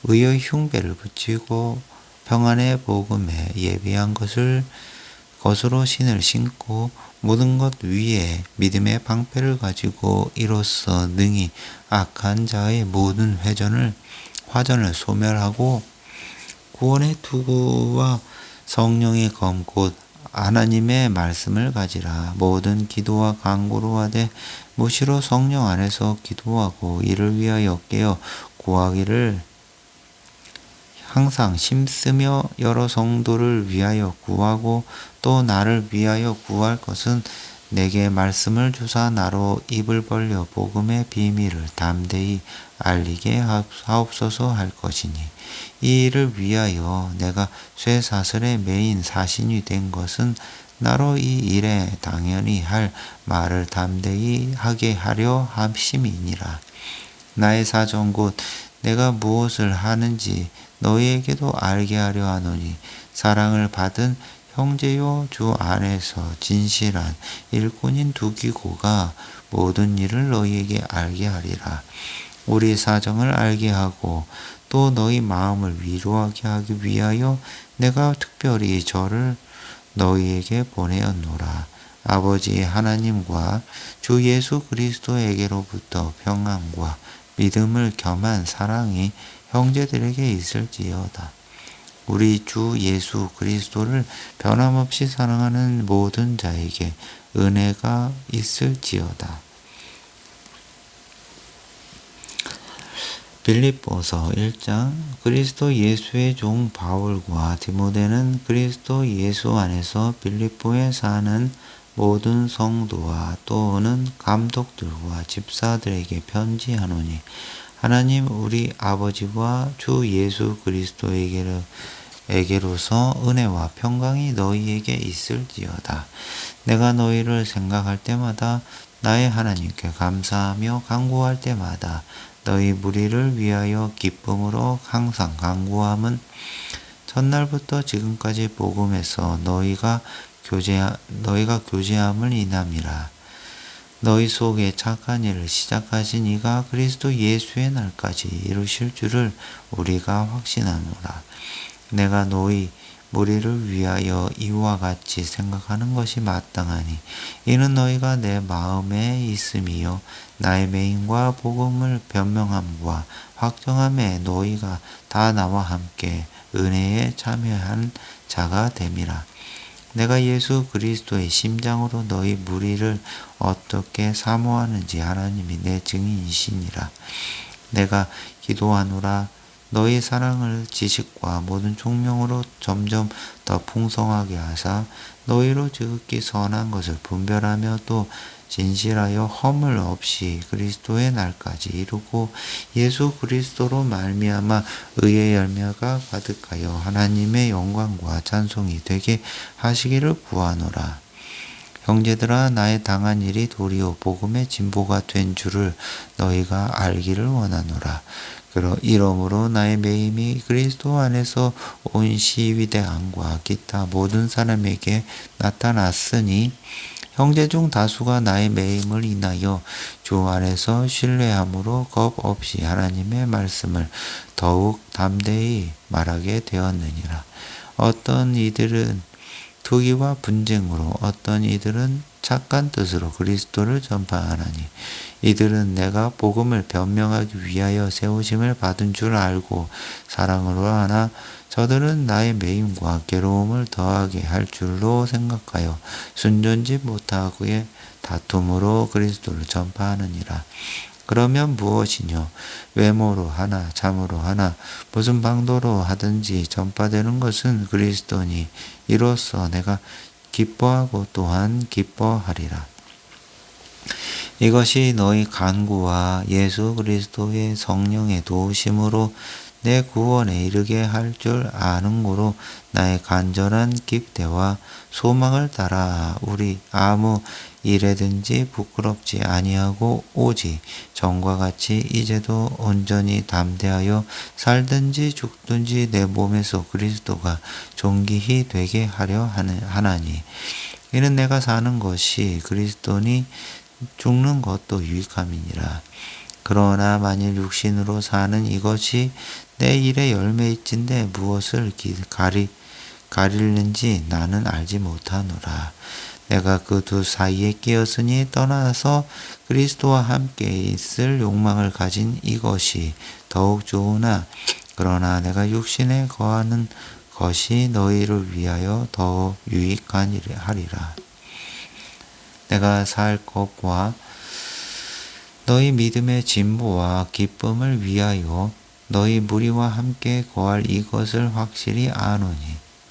의의 흉배를 붙이고 평안의 복음에 예비한 것으로 신을 신고 모든 것 위에 믿음의 방패를 가지고 이로써 능히 악한 자의 모든 화전을 소멸하고 구원의 투구와 성령의 검 곧 하나님의 말씀을 가지라. 모든 기도와 간구로 하되 무시로 성령 안에서 기도하고 이를 위하여 깨어 구하기를 항상 힘쓰며 여러 성도를 위하여 구하고 또 나를 위하여 구할 것은 내게 말씀을 주사 나로 입을 벌려 복음의 비밀을 담대히 알리게 하옵소서 할 것이니 이 일을 위하여 내가 쇠사슬의 메인 사신이 된 것은 나로 이 일에 당연히 할 말을 담대히 하게 하려 함심이니라. 나의 사정 곧 내가 무엇을 하는지 너희에게도 알게 하려 하노니 사랑을 받은 형제요 주 안에서 진실한 일꾼인 두기고가 모든 일을 너희에게 알게 하리라. 우리 사정을 알게 하고 또 너희 마음을 위로하게 하기 위하여 내가 특별히 저를 너희에게 보내었노라. 아버지 하나님과 주 예수 그리스도에게로부터 평안과 믿음을 겸한 사랑이 형제들에게 있을지어다. 우리 주 예수 그리스도를 변함없이 사랑하는 모든 자에게 은혜가 있을지어다. 빌립보서 1장. 그리스도 예수의 종 바울과 디모데는 그리스도 예수 안에서 빌립보에 사는 모든 성도와 또는 감독들과 집사들에게 편지하노니, 하나님 우리 아버지와 주 예수 그리스도에게로서 은혜와 평강이 너희에게 있을지어다. 내가 너희를 생각할 때마다 나의 하나님께 감사하며 간구할 때마다 너희 무리를 위하여 기쁨으로 항상 간구함은 첫날부터 지금까지 복음에서 너희가 교제함을 인함이라. 너희 속에 착한 일을 시작하신 이가 그리스도 예수의 날까지 이루실 줄을 우리가 확신하노라. 내가 너희 무리를 위하여 이와 같이 생각하는 것이 마땅하니, 이는 너희가 내 마음에 있음이요 나의 맹인과 복음을 변명함과 확정함에 너희가 다 나와 함께 은혜에 참여한 자가 됨이라. 내가 예수 그리스도의 심장으로 너희 무리를 어떻게 사모하는지 하나님이 내 증인이시니라. 내가 기도하노라. 너희 사랑을 지식과 모든 총명으로 점점 더 풍성하게 하사 너희로 지극히 선한 것을 분별하며 또 진실하여 허물 없이 그리스도의 날까지 이루고 예수 그리스도로 말미암아 의의 열매가 가득하여 하나님의 영광과 찬송이 되게 하시기를 구하노라. 형제들아, 나의 당한 일이 도리어 복음의 진보가 된 줄을 너희가 알기를 원하노라. 이러므로 나의 매임이 그리스도 안에서 온 시위대항과 기타 모든 사람에게 나타났으니, 형제 중 다수가 나의 매임을 인하여 주 안에서 신뢰함으로 겁 없이 하나님의 말씀을 더욱 담대히 말하게 되었느니라. 어떤 이들은 투기와 분쟁으로, 어떤 이들은 착한 뜻으로 그리스도를 전파하나니, 이들은 내가 복음을 변명하기 위하여 세우심을 받은 줄 알고 사랑으로 하나, 저들은 나의 매임과 괴로움을 더하게 할 줄로 생각하여 순전지 못하고의 다툼으로 그리스도를 전파하느니라. 그러면 무엇이뇨? 외모로 하나, 잠으로 하나, 무슨 방도로 하든지 전파되는 것은 그리스도니, 이로써 내가 기뻐하고 또한 기뻐하리라. 이것이 너희 간구와 예수 그리스도의 성령의 도우심으로 내 구원에 이르게 할 줄 아는 고로 나의 간절한 기대와 소망을 따라 우리 아무 일에든지 부끄럽지 아니하고 오직 전과 같이 이제도 온전히 담대하여 살든지 죽든지 내 몸에서 그리스도가 존귀히 되게 하려 하나니, 이는 내가 사는 것이 그리스도니 죽는 것도 유익함이니라. 그러나 만일 육신으로 사는 이것이 내 일의 열매일진데 무엇을 가리는지 나는 알지 못하노라. 내가 그 두 사이에 끼었으니 떠나서 그리스도와 함께 있을 욕망을 가진 이것이 더욱 좋으나, 그러나 내가 육신에 거하는 것이 너희를 위하여 더 유익하리라. 내가 살 것과 너희 믿음의 진보와 기쁨을 위하여 너희 무리와 함께 거할 이것을 확실히 아노니,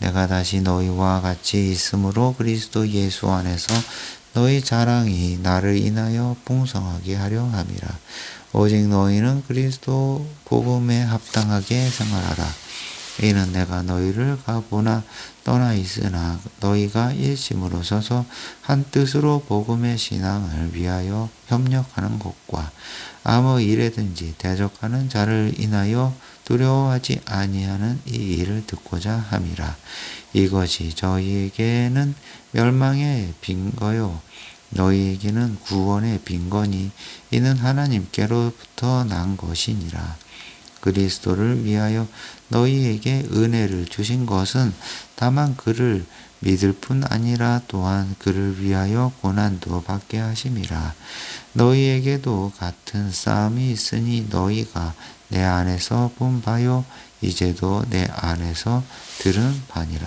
내가 다시 너희와 같이 있으므로 그리스도 예수 안에서 너희 자랑이 나를 인하여 풍성하게 하려 함이라. 오직 너희는 그리스도 복음에 합당하게 생활하라. 이는 내가 너희를 가보나 떠나 있으나 너희가 일심으로 서서 한 뜻으로 복음의 신앙을 위하여 협력하는 것과 아무 일에든지 대적하는 자를 인하여 두려워하지 아니하는 이 일을 듣고자 함이라. 이것이 저희에게는 멸망의 빈거요 너희에게는 구원의 빈거니, 이는 하나님께로부터 난 것이니라. 그리스도를 위하여 너희에게 은혜를 주신 것은 다만 그를 믿을 뿐 아니라 또한 그를 위하여 고난도 받게 하심이라. 너희에게도 같은 싸움이 있으니 너희가 내 안에서 본 바요 이제도 내 안에서 듣는 바니라.